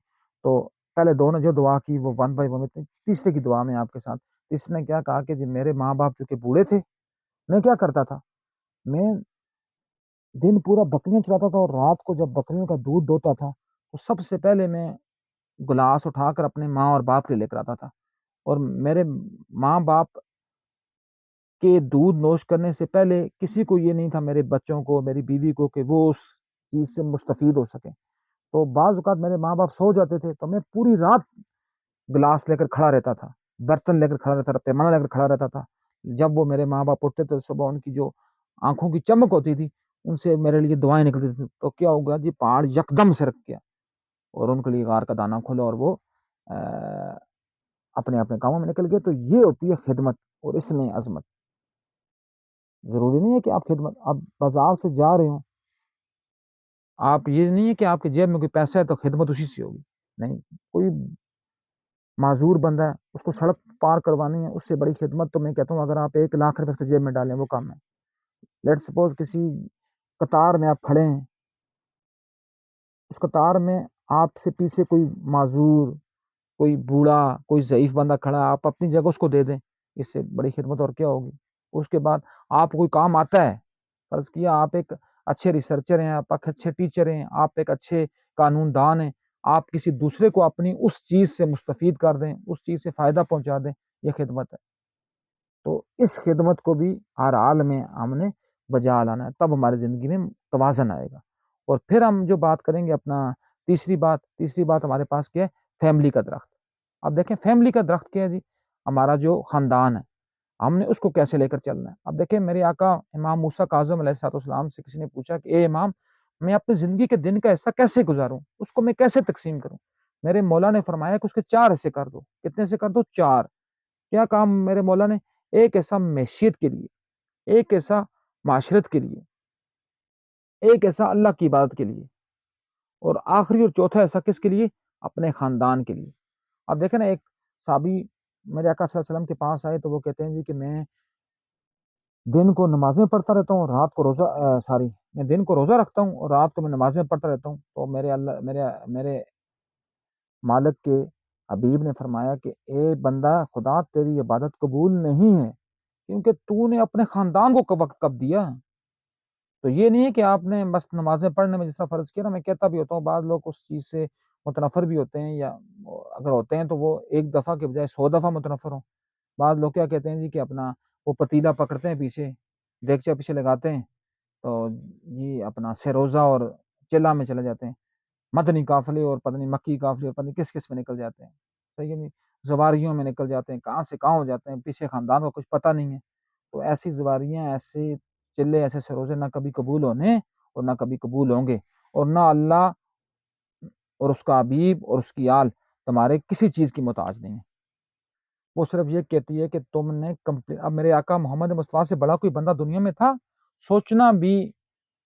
تو پہلے 2 نے جو دعا کی وہ 1 بائی 1 تیسرے کی دعا میں آپ کے ساتھ. تیسرے نے کیا کہا کہ جی میرے ماں باپ چونکہ بوڑھے تھے، میں کیا کرتا تھا، میں دن پورا بکریاں چراتا تھا، اور رات کو جب بکریوں کا دودھ دوتا تھا تو سب سے پہلے میں گلاس اٹھا کر اپنے ماں اور باپ کے لے کر آتا تھا. اور میرے ماں باپ کے دودھ نوش کرنے سے پہلے کسی کو یہ نہیں تھا، میرے بچوں کو، میری بیوی کو، کہ وہ اس چیز سے مستفید ہو سکیں. تو بعض اوقات میرے ماں باپ سو جاتے تھے تو میں پوری رات گلاس لے کر کھڑا رہتا تھا، برتن لے کر کھڑا رہتا تھا، پیمانہ لے کر کھڑا رہتا تھا. جب وہ میرے ماں باپ اٹھتے تھے صبح، ان کی جو آنکھوں کی چمک ہوتی تھی ان سے میرے لیے دعائیں نکلتی تھی. تو کیا ہوگا جی، پہاڑ یکدم سے رک گیا اور ان کے لیے غار کا دانہ کھولا، اور وہ اپنے اپنے کاموں میں نکل گئے. تو یہ ہوتی ہے خدمت، اور اس میں عظمت. ضروری نہیں ہے کہ آپ خدمت، آپ بازار سے جا رہے ہوں، آپ یہ نہیں ہے کہ آپ کے جیب میں کوئی پیسہ ہے تو خدمت اسی سے ہوگی. نہیں، کوئی معذور بندہ ہے، اس کو سڑک پار کروانی ہے، اس سے بڑی خدمت تو میں کہتا ہوں اگر آپ 1 لاکھ روپے اس کے جیب میں ڈالیں وہ کم ہے. لیٹ سپوز کسی قطار میں آپ کھڑے ہیں، اس قطار میں آپ سے پیچھے کوئی معذور، کوئی بوڑھا، کوئی ضعیف بندہ کھڑا ہے، آپ اپنی جگہ اس کو دے دیں، اس سے بڑی خدمت اور کیا ہوگی. اس کے بعد آپ کوئی کام آتا ہے، فرض کیا آپ ایک اچھے ریسرچر ہیں، آپ ایک اچھے ٹیچر ہیں، آپ ایک اچھے قانون دان ہیں، آپ کسی دوسرے کو اپنی اس چیز سے مستفید کر دیں، اس چیز سے فائدہ پہنچا دیں، یہ خدمت ہے. تو اس خدمت کو بھی ہر حال میں ہم نے بجا لانا ہے، تب ہماری زندگی میں توازن آئے گا. اور پھر ہم جو بات کریں گے اپنا تیسری بات ہمارے پاس کیا ہے، فیملی کا درخت. اب دیکھیں فیملی کا درخت کیا ہے جی، ہمارا جو خاندان ہے ہم نے اس کو کیسے لے کر چلنا ہے. اب دیکھیں میرے آقا امام موسیٰ کاظم علیہ السلام سے کسی نے پوچھا کہ اے امام، میں اپنی زندگی کے دن کا حصہ کیسے گزاروں، اس کو میں کیسے تقسیم کروں. میرے مولا نے فرمایا کہ اس کے 4 حصے کر دو. کتنے سے کر دو؟ 4. کیا کام میرے مولا نے؟ ایک ایسا معیشت کے لیے، ایک ایسا معاشرت کے لیے، ایک ایسا اللہ کی عبادت کے لیے، اور آخری اور چوتھا ایسا کس کے لیے؟ اپنے خاندان کے لیے. اب دیکھیں نا، ایک صحابی میرے آقا صلی اللہ علیہ وسلم کے پاس آئے تو وہ کہتے ہیں جی کہ میں دن کو نمازیں پڑھتا رہتا ہوں، رات کو روزہ میں دن کو روزہ رکھتا ہوں اور رات کو میں نمازیں پڑھتا رہتا ہوں. تو میرے مالک کے حبیب نے فرمایا کہ اے بندہ، خدا تیری عبادت قبول نہیں ہے کیونکہ تو نے اپنے خاندان کو وقت کب دیا. تو یہ نہیں ہے کہ آپ نے بس نمازیں پڑھنے میں جس طرح فرض کیا نا، میں کہتا بھی ہوتا ہوں بعض لوگ اس چیز سے متنفر بھی ہوتے ہیں، یا اگر ہوتے ہیں تو وہ 1 دفعہ کے بجائے 100 دفعہ متنفر ہوں. بعض لوگ کیا کہتے ہیں جی کہ اپنا وہ پتیلا پکڑتے ہیں، پیچھے دیگچا پیچھے لگاتے ہیں، تو یہ اپنا سروزہ اور چلا میں چلے جاتے ہیں، مدنی قافلے اور پتہ نہیں مکی قافلے اور پتہ نہیں کس میں نکل جاتے ہیں. صحیح ہے نہیں، زواریوں میں نکل جاتے ہیں، کہاں سے کہاں ہو جاتے ہیں، پیچھے خاندان کو کچھ پتہ نہیں ہے. تو ایسی زواریاں، ایسے چلے، ایسے سروزے نہ کبھی قبول ہونے اور نہ کبھی قبول ہوں گے. اور نہ اللہ اور اس کا حبیب اور اس کی آل تمہارے کسی چیز کی محتاج نہیں ہے. وہ صرف یہ کہتی ہے کہ تم نے اب میرے آقا محمد مصطفیٰ سے بڑا کوئی بندہ دنیا میں تھا؟ سوچنا بھی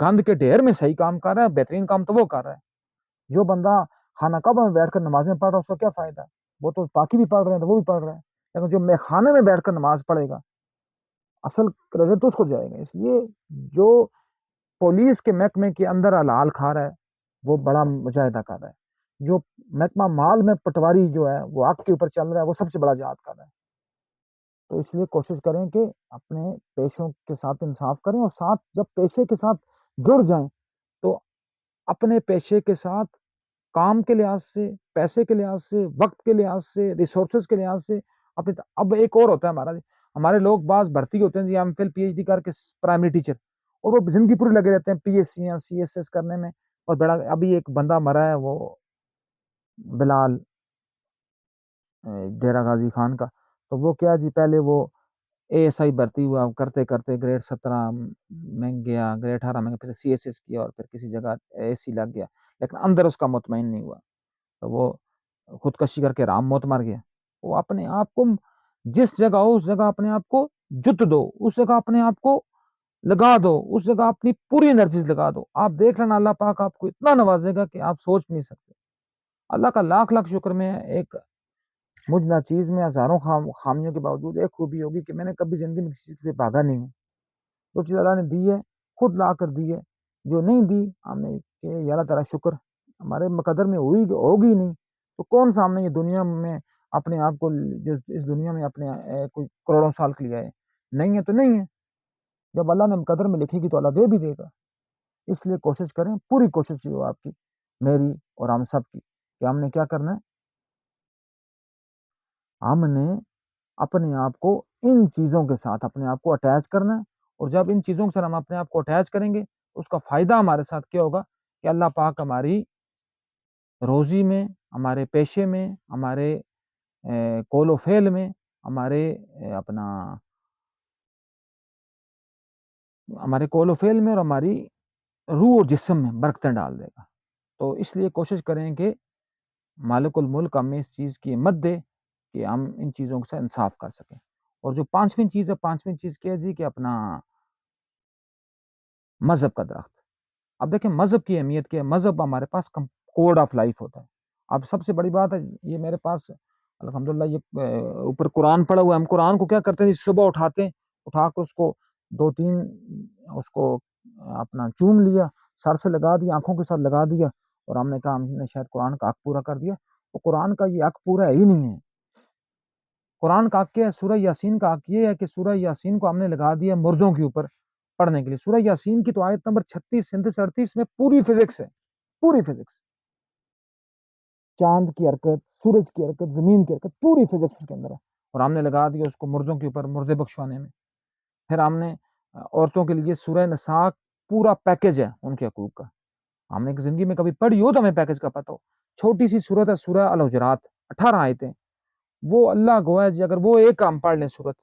گند کے ڈھیر میں صحیح کام کر رہا ہے، بہترین کام تو وہ کر رہا ہے۔ جو بندہ خانہ کعبہ میں بیٹھ کر نمازیں پڑھ رہا ہے، اس کا کیا فائدہ؟ وہ تو باقی بھی پڑھ رہے ہیں تو وہ بھی پڑھ رہے ہیں، لیکن جو میں خانے میں بیٹھ کر نماز پڑھے گا اصل کریڈٹ تو اس کو جائے گا۔ اس لیے جو پولیس کے محکمے کے اندر حلال کھا رہا ہے وہ بڑا مجاہدہ کر رہا ہے، جو محکمہ مال میں پٹواری جو ہے وہ حق کے اوپر چل رہا ہے وہ سب سے بڑا جہاد کر رہا ہے۔ تو اس لیے کوشش کریں کہ اپنے پیشوں کے ساتھ انصاف کریں، اور ساتھ جب پیشے کے ساتھ جڑ جائیں تو اپنے پیشے کے ساتھ کام کے لحاظ سے، پیسے کے لحاظ سے، وقت کے لحاظ سے، ریسورسز کے لحاظ سے اپنے اب ایک اور ہوتا ہے ہمارے لوگ بعض بھرتی ہوتے ہیں جی M Phil P H D کر کے پرائمری ٹیچر، اور وہ زندگی پوری لگے رہتے ہیں پی ایس سی یا سی ایس ایس کرنے میں، اور بڑا ابھی ایک بندہ مرا ہے وہ بلال ڈیرا غازی خان کا، تو وہ کیا جی پہلے وہ اے ایس آئی بھرتی ہوا، کرتے کرتے گریڈ 17 میں گیا، گریڈ 18 میں پھر سی ایس ایس کیا، اور پھر کسی جگہ اے سی لگ گیا، لیکن اندر اس کا مطمئن نہیں ہوا، تو وہ خودکشی کر کے رام موت مر گیا۔ وہ اپنے آپ کو جس جگہ ہو اس جگہ اپنے آپ کو جت دو، اس جگہ اپنے آپ کو لگا دو، اس جگہ اپنی پوری انرجیز لگا دو، آپ دیکھ لینا اللہ پاک آپ کو اتنا نوازے گا کہ آپ سوچ نہیں سکتے۔ اللہ کا لاکھ لاکھ شکر میں ایک مجھ ناچیز میں ہزاروں خامیوں کے باوجود ایک خوبی ہوگی کہ میں نے کبھی زندگی میں کسی چیز پہ بھاگا نہیں ہوں، جو چیز اللہ نے دی ہے خود لا کر دی ہے، جو نہیں دی ہم نے کہ یا اللہ تعالیٰ شکر ہمارے مقدر میں ہوگی نہیں، تو کون سا ہم نے یہ دنیا میں اپنے آپ کو جو اس دنیا میں اپنے کوئی کروڑوں سال کے لیے آئے نہیں ہے تو نہیں ہے، جب اللہ نے مقدر میں لکھی گی تو اللہ دے بھی دے گا۔ اس لیے کوشش کریں، پوری کوشش یہ ہو آپ کی، میری اور ہم سب کی، کہ ہم نے کیا کرنا ہے، ہم نے اپنے آپ کو ان چیزوں کے ساتھ اپنے آپ کو اٹیچ کرنا ہے، اور جب ان چیزوں کے ساتھ ہم اپنے آپ کو اٹیچ کریں گے اس کا فائدہ ہمارے ساتھ کیا ہوگا کہ اللہ پاک ہماری روزی میں، ہمارے پیشے میں، ہمارے کول و فیل میں، ہمارے اپنا ہمارے کول و فیل میں اور ہماری روح اور جسم میں برکتیں ڈال دے گا۔ تو اس لیے کوشش کریں کہ مالک الملک ہمیں اس چیز کی ہمت دے کہ ہم ان چیزوں سے انصاف کر سکیں۔ اور جو پانچویں چیز ہے، پانچویں چیز کیا جی کہ اپنا مذہب کا درخت۔ اب دیکھیں مذہب کی اہمیت کیا ہے، مذہب ہمارے پاس کوڈ آف لائف ہوتا ہے۔ اب سب سے بڑی بات ہے یہ میرے پاس الحمدللہ یہ اوپر قرآن پڑھا ہوا ہے، ہم قرآن کو کیا کرتے ہیں صبح اٹھاتے ہیں، اٹھا کر اس کو دو تین اس کو اپنا چوم لیا، سر سے لگا دیا، آنکھوں کے ساتھ لگا دیا، اور ہم نے کہا ہم نے شاید قرآن کا حق پورا کر دیا، تو قرآن کا یہ حق پورا ہی نہیں ہے۔ قرآن کا حق کیا ہے؟ سورہ یاسین کا حق یہ ہے کہ سورہ یاسین کو ہم نے لگا دیا مردوں کے اوپر پڑھنے کے لیے۔ سورہ یاسین کی تو آیت نمبر 36 37 38 میں پوری فزکس ہے، پوری فزکس، چاند کی حرکت، سورج کی حرکت، زمین کی حرکت، پوری فزکس اس کے اندر ہے، اور ہم نے لگا دیا اس کو مردوں کے اوپر مردے بخشوانے میں۔ پھر ہم نے عورتوں کے لیے سورہ نساء پورا پیکج ہے ان کے حقوق کا، ہم نے زندگی میں کبھی پڑھی ہو تو ہمیں پیکج کا پتہ ہو۔ چھوٹی سی سورت ہے سورہ الحجرات، 18 آیتیں، وہ اللہ گویا جی اگر وہ ایک ہم پڑھ لیں سورت،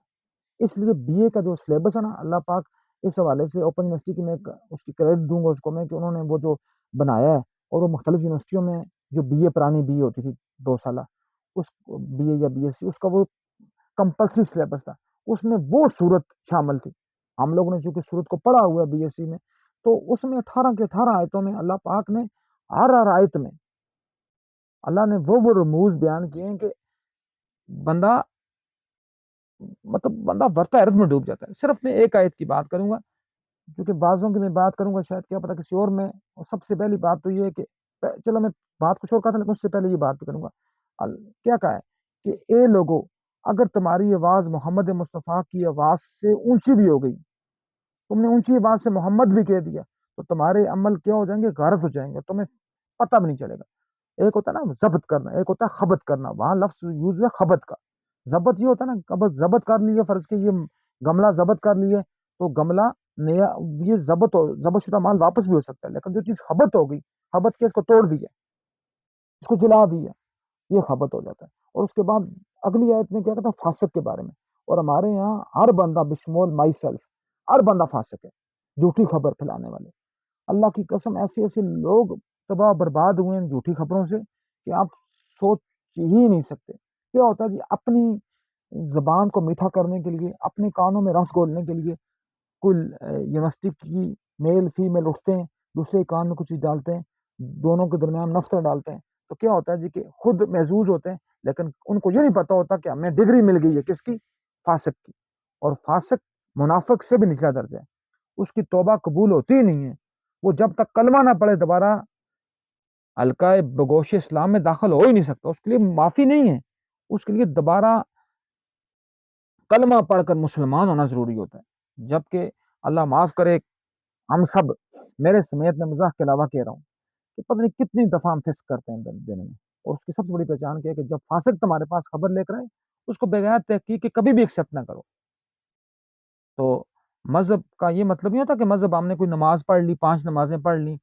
اس لیے بی اے کا جو سلیبس ہے نا، اللہ پاک اس حوالے سے اوپن یونیورسٹی کی میں اس کی کریڈٹ دوں گا اس کو میں کہ انہوں نے وہ جو بنایا ہے، اور وہ مختلف یونیورسٹیوں میں جو بی اے پرانی بی اے ہوتی تھی 2 سالہ، اس بی اے یا بی ایس سی اس کا وہ کمپلسری سلیبس تھا، اس میں وہ صورت شامل تھی۔ ہم لوگوں نے چونکہ صورت کو پڑھا ہوا ہے بی ایس سی میں، تو اس میں 18 کے 18 آیتوں میں اللہ پاک نے ہر آیت میں اللہ نے وہ رموز بیان کیے ہیں کہ بندہ بندہ ورتا حیرت میں ڈوب جاتا ہے۔ صرف میں ایک آیت کی بات کروں گا کیونکہ بعضوں کی میں بات کروں گا شاید کیا پتا کسی اور میں، اور سب سے پہلی بات تو یہ ہے کہ چلو میں بات کچھ اور کہا تھا لیکن اس سے پہلے یہ بات کروں گا، کیا کہا ہے کہ اے لوگو اگر تمہاری آواز محمد مصطفیٰ کی آواز سے اونچی بھی ہو گئی، تم نے اونچی آواز سے محمد بھی کہہ دیا، تو تمہارے عمل کیا ہو جائیں گے، غارت ہو جائیں گے، تمہیں پتہ بھی نہیں چلے گا۔ ایک ہوتا ہے نا ضبط کرنا، ایک ہوتا ہے خبط کرنا، وہاں لفظ یوز ہے خبط کا۔ ضبط یہ ہوتا ہے نا ضبط کر لیے، فرض کے یہ گملہ ضبط کر لیے تو گملہ نیا یہ ضبط شدہ مال واپس بھی ہو سکتا ہے، لیکن جو چیز خبط ہو گئی، خبط کے اس کو توڑ دیا، اس کو جلا دیا، یہ خبط ہو جاتا ہے۔ اور اس کے بعد اگلی آیت میں کیا کہتا ہے فاسق کے بارے میں، اور ہمارے یہاں ہر بندہ بشمول مائی سیلف ہر بندہ فاسق ہے، جھوٹی خبر پھیلانے والے۔ اللہ کی قسم ایسے ایسے لوگ تباہ برباد ہوئے ہیں جھوٹی خبروں سے کہ آپ سوچ ہی نہیں سکتے۔ کیا ہوتا ہے جی اپنی زبان کو میٹھا کرنے کے لیے، اپنے کانوں میں رس گھولنے کے لیے کوئی یونیورسٹی کی میل فیمیل اٹھتے ہیں، دوسرے کان میں کچھ چیز ڈالتے ہیں، دونوں کے درمیان نفس ڈالتے ہیں، تو کیا ہوتا ہے جی کہ خود محظوظ ہوتے ہیں، لیکن ان کو یہ نہیں پتا ہوتا کہ ہمیں ڈگری مل گئی ہے کس کی؟ فاسق کی. اور فاسق منافق سے بھی نچلا درجہ ہے، اس کی توبہ قبول ہوتی ہی نہیں ہے. وہ جب تک کلمہ نہ پڑھے دوبارہ حلقہ بگوش اسلام میں داخل ہو ہی نہیں سکتا. اس کے لیے معافی نہیں ہے، اس کے لیے دوبارہ کلمہ پڑھ کر مسلمان ہونا ضروری ہوتا ہے. جبکہ اللہ معاف کرے، ہم سب میرے سمیت میں مزاح کے علاوہ کہہ رہا ہوں کہ پتہ نہیں کتنی دفعہ ہم فسق کرتے ہیں دن میں. اور اس کی سب سے بڑی پہچان کیا ہے کہ جب فاسق تمہارے پاس خبر لے کر آئے، اس کو بغیر تحقیق کے کبھی بھی ایکسیپٹ نہ کرو. تو مذہب کا یہ مطلب نہیں ہوتا کہ مذہب ہم نے کوئی نماز پڑھ لی، 5 نمازیں پڑھ لی.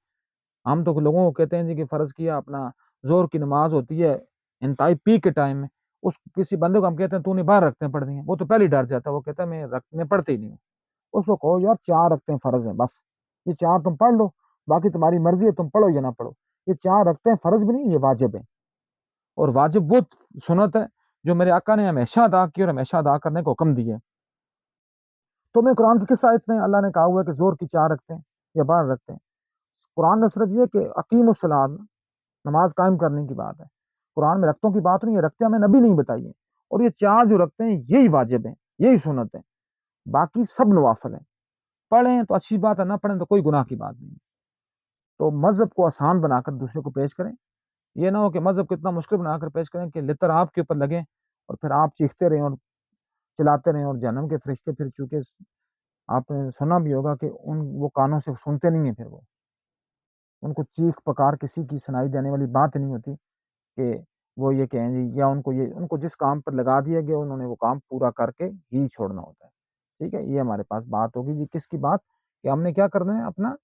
ہم تو لوگوں کو کہتے ہیں جی کہ فرض کیا اپنا زور کی نماز ہوتی ہے انتہائی پیک کے ٹائم میں، اس کسی بندے کو ہم کہتے ہیں تو نے 12 رکھتے ہیں پڑھ دی ہیں، وہ تو پہلے ڈر جاتا ہے، وہ کہتا ہے میں پڑھتے ہی نہیں ہوں. اس کو کہو یار 4 رکھتے ہیں فرض ہیں، بس یہ 4 تم پڑھ لو، باقی تمہاری مرضی ہے، تم پڑھو یا نہ پڑھو. یہ 4 رکھتے ہیں فرض بھی نہیں، یہ واجب ہے. اور واجب وہ سنت ہے جو میرے آقا نے ہمیشہ ادا کی اور ہمیشہ ادا کرنے کو حکم دیا ہے. تو میں قرآن کی کس آیت میں اللہ نے کہا ہوا ہے کہ زور کی 4 رکھتے ہیں یا 12 رکھتے ہیں؟ قرآن میں صرف یہ کہ اقیم الصلاۃ، نماز قائم کرنے کی بات ہے. قرآن میں رختوں کی بات نہیں ہے، رکھتے ہمیں نبی نہیں بتائیے. اور یہ 4 جو رکھتے ہیں یہی واجب ہیں، یہی سنت ہے، باقی سب نوافل ہیں. پڑھیں تو اچھی بات ہے، نہ پڑھیں تو کوئی گناہ کی بات نہیں. تو مذہب کو آسان بنا کر دوسرے کو پیش کریں. یہ نہ ہو کہ مذہب کو اتنا مشکل بنا کر پیش کریں کہ لطر آپ کے اوپر لگیں اور پھر آپ چیختے رہیں اور چلاتے رہیں. اور جہنم کے فرشتے پھر چونکہ آپ نے سنا بھی ہوگا کہ وہ کانوں سے سنتے نہیں ہیں، پھر وہ ان کو چیخ پکار کسی کی سنائی دینے والی بات نہیں ہوتی کہ وہ یہ کہیں جی، یا ان کو جس کام پر لگا دیا گیا انہوں نے وہ کام پورا کر کے ہی چھوڑنا ہوتا ہے. ٹھیک ہے، یہ ہمارے پاس بات ہوگی جی کس کی بات، کہ ہم نے کیا کرنا ہے، اپنا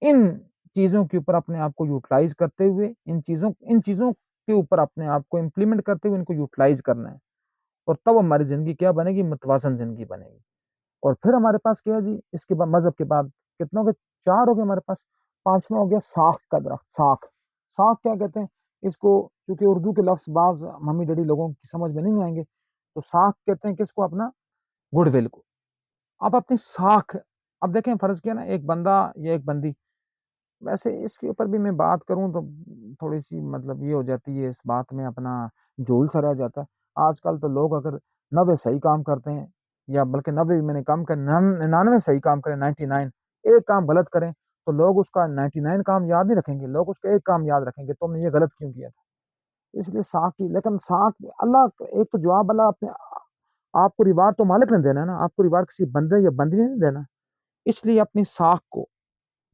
ان چیزوں کے اوپر اپنے آپ کو یوٹیلائز کرتے ہوئے ان چیزوں کے اوپر اپنے آپ کو امپلیمنٹ کرتے ہوئے ان کو یوٹیلائز کرنا ہے. اور تب ہماری زندگی کیا بنے گی؟ متوازن زندگی بنے گی. اور پھر ہمارے پاس کیا ہے جی، اس کے بعد مذہب کے بعد کتنوں کے 4 ہو گئے ہمارے پاس. 5واں ہو گیا ساکھ کا درخت. ساکھ کیا کہتے ہیں اس کو؟ چونکہ اردو کے لفظ بعض ممی ڈیڈی لوگوں کی سمجھ میں نہیں آئیں گے، تو ساکھ کہتے ہیں کس کو؟ اپنا گڈ ول کو. اب اپنی ساکھ، اب دیکھیں فرض کیا نا، ایک بندہ یا ایک بندی، ویسے اس کے اوپر بھی میں بات کروں تو تھوڑی سی مطلب یہ ہو جاتی ہے، اس بات میں اپنا جھول سا رہ جاتا ہے. آج کل تو لوگ اگر 90 صحیح کام کرتے ہیں، یا بلکہ 90 میں نے کم کر 99 صحیح کام کریں، 99 ایک کام غلط کریں، تو لوگ اس کا 99 کام یاد نہیں رکھیں گے، لوگ اس کا ایک کام یاد رکھیں گے، تم نے یہ غلط کیوں کیا تھا. اس لیے ساکھ کی، لیکن ساکھ اللہ ایک تو جواب، اللہ اپنے آپ کو ریوارڈ تو مالک نے دینا ہے نا، آپ کو ریوارڈ کسی بندے یا بندی نے نہیں دینا. اس لیے اپنی ساکھ کو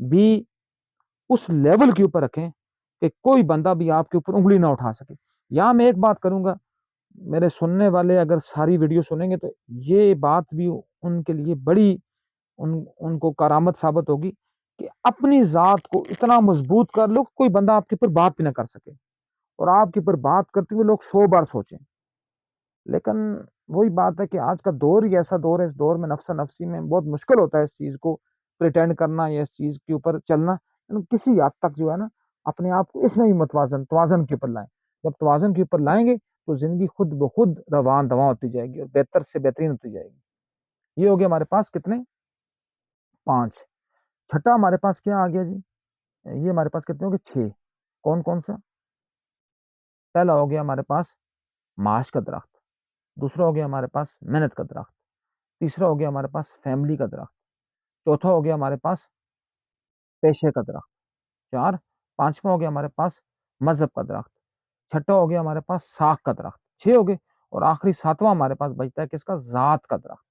بھی اس لیول کے اوپر رکھیں کہ کوئی بندہ بھی آپ کے اوپر انگلی نہ اٹھا سکے. یہاں میں ایک بات کروں گا، میرے سننے والے اگر ساری ویڈیو سنیں گے تو یہ بات بھی ان کے لیے بڑی ان کو کرامت ثابت ہوگی کہ اپنی ذات کو اتنا مضبوط کر لو کہ کوئی بندہ آپ کے اوپر بات بھی نہ کر سکے، اور آپ کے اوپر بات کرتے ہوئے لوگ 100 بار سوچیں. لیکن وہی بات ہے کہ آج کا دور ہی ایسا دور ہے، اس دور میں نفسا نفسی میں بہت مشکل ہوتا ہے اس چیز کو پریٹینڈ کرنا یا اس چیز کے اوپر چلنا. کسی حد تک جو ہے نا اپنے آپ کو اس میں بھی توازن کے اوپر لائیں. جب توازن کے اوپر لائیں گے تو زندگی خود بخود روان دواں ہوتی جائے گی اور بہتر سے بہترین ہوتی جائے گی. یہ ہو گیا ہمارے پاس کتنے؟ 5. چھٹا ہمارے پاس کیا آ گیا جی؟ یہ ہمارے پاس کتنے ہو گئے؟ 6. کون کون سا؟ پہلا ہو گیا ہمارے پاس معاش کا درخت، دوسرا ہو گیا ہمارے پاس محنت کا درخت، تیسرا ہو گیا ہمارے پاس فیملی کا درخت، چوتھا ہو گیا ہمارے پاس پیشے کا درخت، 4. 5واں ہو گیا ہمارے پاس مذہب کا درخت، چھٹا ہو گیا ہمارے پاس ساکھ کا درخت، 6 ہو گئے. اور آخری 7واں ہمارے پاس بچتا ہے کس کا؟ ذات کا درخت.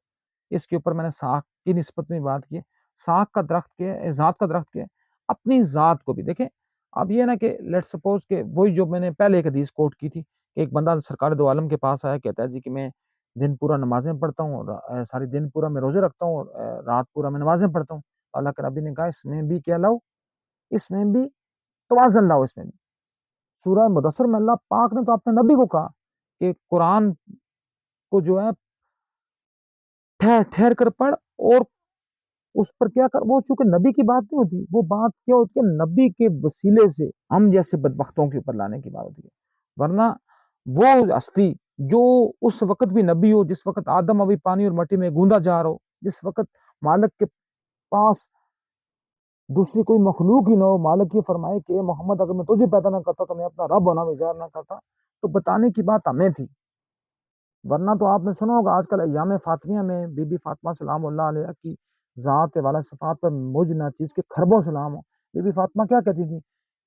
اس کے اوپر میں نے ساکھ کی نسبت میں بات کی ہے. ساکھ کا درخت کیا ہے؟ ذات کا درخت کیا ہے؟ اپنی ذات کو بھی دیکھیں. اب یہ نا کہ لیٹ سپوز کہ وہی جو میں نے پہلے ایک حدیث کوٹ کی تھی کہ ایک بندہ سرکار دو عالم کے پاس آیا، کہتا ہے جی کہ میں دن پورا نمازیں پڑھتا ہوں اور ساری دن پورا میں روزے رکھتا ہوں اور رات پورا میں نمازیں پڑھتا ہوں. اللہ کے نبی نے کہا اس میں بھی کیا لاؤ؟ اس میں بھی توازن لاؤ. اس میں بھی سورہ مدثر میں اللہ پاک نے تو اپنے نبی کو کہا کہ قرآن کو جو ہے ٹھہر کر پڑھ اور اس پر کیا کر. وہ چونکہ نبی کی بات نہیں ہوتی، وہ بات کیا ہوتی ہے نبی کے وسیلے سے ہم جیسے بدبختوں کے اوپر لانے کی بات ہوتی ہے. ورنہ وہ ہستی جو اس وقت بھی نبی ہو، جس وقت آدم ابھی پانی اور مٹی میں گوندا جا رہا ہو، جس وقت مالک کے پاس دوسری کوئی مخلوق ہی نہ ہو، مالک یہ فرمائے کہ اے محمد اگر میں تجھے پیدا نہ کرتا تو میں اپنا رب ہونا اظہار نہ کرتا، تو بتانے کی بات ہمیں تھی. ورنہ تو آپ نے سنا ہوگا آج کل ایام فاطمیہ میں بی بی فاطمہ سلام اللہ علیہ کی ذات والا صفات پر مجھ ناچیز کے خربوں سلام ہو. بی بی فاطمہ کیا کہتی تھی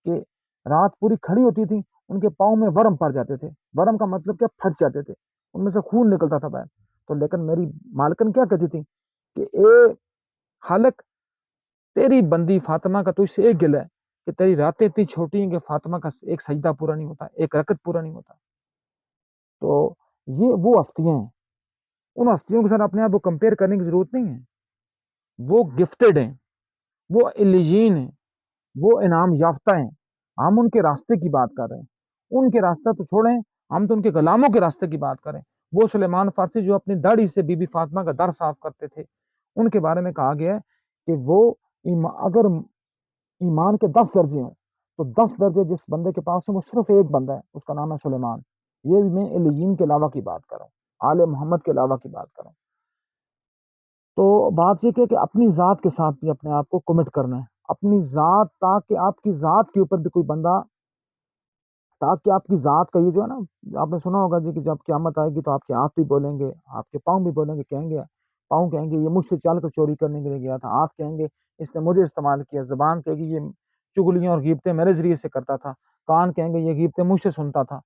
کہ رات پوری کھڑی ہوتی تھی، ان کے پاؤں میں ورم پڑ جاتے تھے. ورم کا مطلب کیا؟ پھٹ جاتے تھے، ان میں سے خون نکلتا تھا باہر. تو لیکن میری مالکن کیا کہتی تھی کہ اے خالق، تیری بندی فاطمہ کا تو اس سے ایک گلہ ہے کہ تیری راتیں اتنی چھوٹی ہیں کہ فاطمہ کا ایک سجدہ پورا نہیں ہوتا، ایک رکعت پورا نہیں ہوتا. تو یہ وہ ہستیاں ہیں، ان ہستیوں کے ساتھ اپنے آپ کو کمپیئر کرنے کی ضرورت نہیں ہے. وہ گفٹڈ ہیں، وہ ایلیجین ہیں، وہ انعام یافتہ ہیں. ہم ان کے راستے کی بات کر رہے ہیں. ان کے راستہ تو چھوڑیں، ہم تو ان کے غلاموں کے راستے کی بات کریں. وہ سلیمان فارسی جو اپنی داڑھی سے بی بی فاطمہ کا در صاف کرتے تھے، ان کے بارے میں کہا گیا ہے کہ وہ اگر ایمان کے 10 درجے ہوں تو 10 درجے جس بندے کے پاس ہے وہ صرف ایک بندہ ہے، اس کا نام ہے سلیمان. یہ بھی میں الیین کے علاوہ کی بات کر رہا ہوں، آل محمد کے علاوہ کی بات کر رہا ہوں. تو بات یہ کہ اپنی ذات کے ساتھ بھی اپنے آپ کو کمٹ کرنا ہے، اپنی ذات، تاکہ آپ کی ذات کے اوپر بھی کوئی بندہ، تاکہ آپ کی ذات کا یہ جو ہے نا، آپ نے سنا ہوگا جی کہ جب قیامت آئے گی تو آپ کے ہاتھ بھی بولیں گے، آپ کے پاؤں بھی بولیں گے، کہیں گے پاؤں کہیں گے یہ مجھ سے چل کر چوری کرنے کے لیے گیا تھا، ہاتھ کہیں گے اس نے مجھے استعمال کیا، زبان کہے گی یہ چگلیاں اور غیبتیں میرے ذریعے سے کرتا تھا، کان کہیں گے یہ غیبتیں مجھ سے سنتا تھا.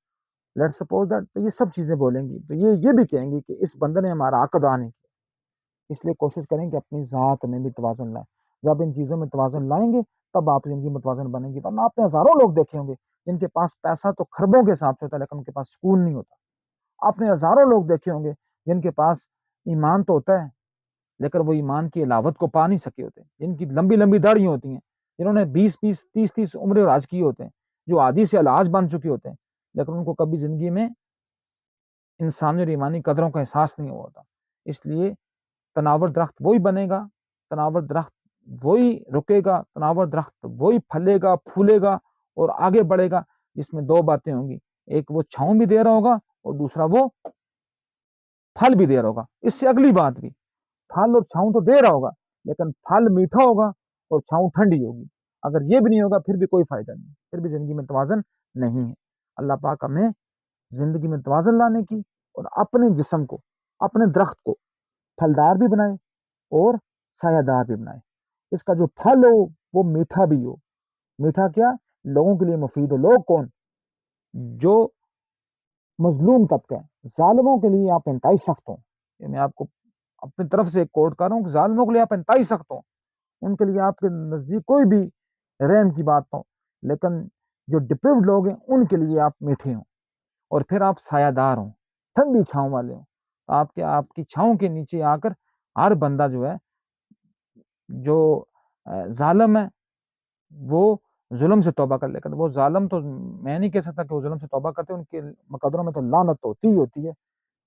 لیٹ سپوز دیٹ، تو یہ سب چیزیں بولیں گی، تو یہ بھی کہیں گی کہ اس بندے نے ہمارا حق ادا نہیں کیا. اس لیے کوشش کریں کہ اپنی ذات میں بھی توازن لائیں. جب ان چیزوں میں توازن لائیں گے تب آپ زندگی میں توازن بنے گی. ورنہ آپ نے ہزاروں لوگ دیکھے ہوں گے جن کے پاس پیسہ تو خربوں کے حساب سے ہوتا ہے لیکن ان کے پاس سکون نہیں ہوتا. آپ نے ہزاروں لوگ دیکھے ہوں گے جن کے پاس ایمان تو ہوتا ہے لیکن وہ ایمان کی علاوت کو پا نہیں سکے ہوتے، جن کی لمبی لمبی داڑیاں ہوتی ہیں، جنہوں نے 20 20 30 30 عمریں راج کی ہوتے ہیں، جو عادی سے الحاج بن چکے ہوتے ہیں، لیکن ان کو کبھی زندگی میں انسانی اور ایمانی قدروں کا احساس نہیں ہوا ہوتا. اس لیے تناور درخت وہی بنے گا، تناور درخت وہی رکے گا، تناور درخت وہی پھلے گا، پھولے گا اور آگے بڑھے گا جس میں دو باتیں ہوں گی، ایک وہ چھاؤں بھی دے رہا ہوگا اور دوسرا وہ پھل بھی دے رہا ہوگا. اس سے اگلی بات بھی، پھل اور چھاؤں تو دے رہا ہوگا لیکن پھل میٹھا ہوگا اور چھاؤں ٹھنڈی ہوگی. اگر یہ بھی نہیں ہوگا پھر بھی کوئی فائدہ نہیں، پھر بھی زندگی میں توازن نہیں ہے. اللہ پاک ہمیں زندگی میں توازن لانے کی اور اپنے جسم کو، اپنے درخت کو پھلدار بھی بنائے اور سایہ دار بھی بنائے. اس کا جو پھل ہو وہ میٹھا بھی ہو. میٹھا کیا؟ لوگوں کے لیے مفید ہو. لوگ کون؟ جو مظلوم طبقہ ہے، ظالموں کے لیے آپ انتہائی سخت ہوں. یہ میں آپ کو اپنی طرف سے ایک کوٹ کر رہا ہوں کہ ظالموں کے لیے آپ انتہائی سخت ہوں، ان کے لیے آپ کے نزدیک کوئی بھی رحم کی بات ہو. لیکن جو ڈپریوڈ لوگ ہیں ان کے لیے آپ میٹھے ہوں اور پھر آپ سایہ دار ہوں، ٹھنڈی چھاؤں والے ہوں. آپ کی چھاؤں کے نیچے آ کر ہر بندہ جو ہے، جو ظالم ہے وہ ظلم سے توبہ کر، لیکن وہ ظالم تو میں نہیں کہہ سکتا کہ وہ ظلم سے توبہ کرتے، ان کے مقدروں میں تو لعنت ہوتی ہی ہوتی ہے،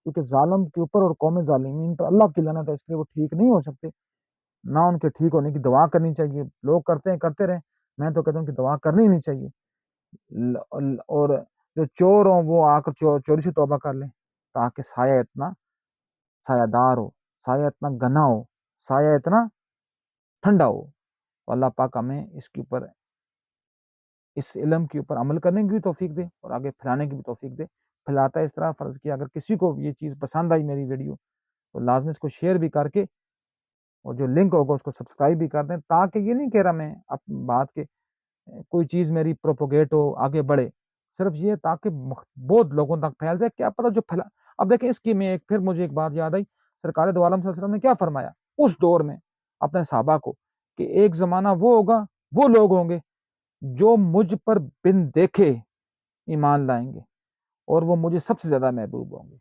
کیونکہ ظالم کے اوپر اور قوم ظالمین پر اللہ کی لعنت ہے، اس لیے وہ ٹھیک نہیں ہو سکتے. نہ ان کے ٹھیک ہونے کی دعا کرنی چاہیے. لوگ کرتے ہیں، کرتے رہیں، میں تو کہتا ہوں کہ دعا کرنی نہیں چاہیے. اور جو چور ہوں وہ آ کر چوری سے توبہ کر لیں تاکہ سایہ اتنا سایہ دار ہو، سایہ اتنا گنا ہو، سایہ اتنا ٹھنڈا ہو. تو اللہ پاک ہمیں اس کے اوپر، اس علم کے اوپر عمل کرنے کی بھی توفیق دے اور آگے پھیلانے کی بھی توفیق دے. پھیلاتا ہے اس طرح، فرض کیا اگر کسی کو یہ چیز پسند آئی میری ویڈیو تو لازمی اس کو شیئر بھی کر کے اور جو لنک ہوگا اس کو سبسکرائب بھی کر دیں، تاکہ یہ نہیں کہہ رہا میں اپنی بات کے کوئی چیز میری پروپوگیٹ ہو، آگے بڑھے، صرف یہ تاکہ بہت لوگوں تک پھیل جائے. کیا پتہ جو پھیلا. اب دیکھیں اس کی میں پھر مجھے ایک بات یاد آئی، سرکار دو عالم صلی اللہ علیہ وسلم نے کیا فرمایا اس دور میں اپنے صحابہ کو کہ ایک زمانہ وہ ہوگا، وہ لوگ ہوں گے جو مجھ پر بن دیکھے ایمان لائیں گے اور وہ مجھے سب سے زیادہ محبوب ہوں گے.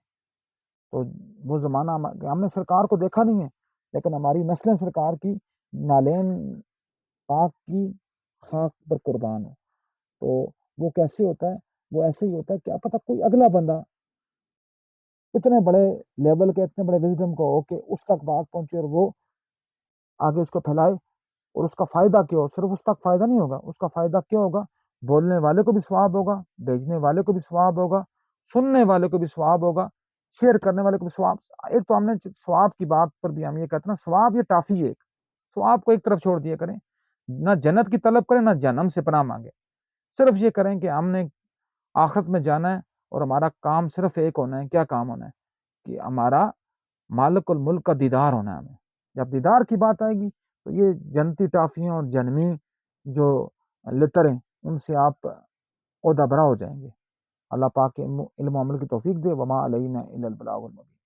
تو وہ زمانہ ہم نے سرکار کو دیکھا نہیں ہے لیکن ہماری نسلیں سرکار کی نالین پاک کی خاک پر قربان ہو. تو وہ کیسے ہوتا ہے؟ وہ ایسے ہی ہوتا ہے. کیا پتہ کوئی اگلا بندہ اتنے بڑے لیول کے، اتنے بڑے وزڈم کو ہو کہ اس تک بات پہنچے اور وہ آگے اس کو پھیلائے اور اس کا فائدہ کیا ہو. صرف اس تک فائدہ نہیں ہوگا، اس کا فائدہ کیا ہوگا؟ بولنے والے کو بھی ثواب ہوگا، بھیجنے والے کو بھی ثواب ہوگا، سننے والے کو بھی ثواب ہوگا. شیئر کرنے والے کو بھی ثواب. ایک تو ہم نے ثواب کی بات پر بھی ہم یہ کہتے ہیں نا، ثواب یہ ٹافی ہے ایک، ثواب کو ایک طرف چھوڑ دیا کریں، نہ جنت کی طلب کریں نہ جہنم سے پناہ مانگے، صرف یہ کریں کہ ہم نے آخرت میں جانا ہے اور ہمارا کام صرف ایک ہونا ہے. کیا کام ہونا ہے؟ کہ ہمارا مالک الملک کا دیدار ہونا ہے ہمیں. جب دیدار کی بات آئے گی تو یہ جنتی ٹافیاں اور جنمی جو لطر ہیں ان سے آپ عہدہ برا ہو جائیں گے. اللہ پاک علم و عمل کی توفیق دے. وما علینا الا البلاغ المبین.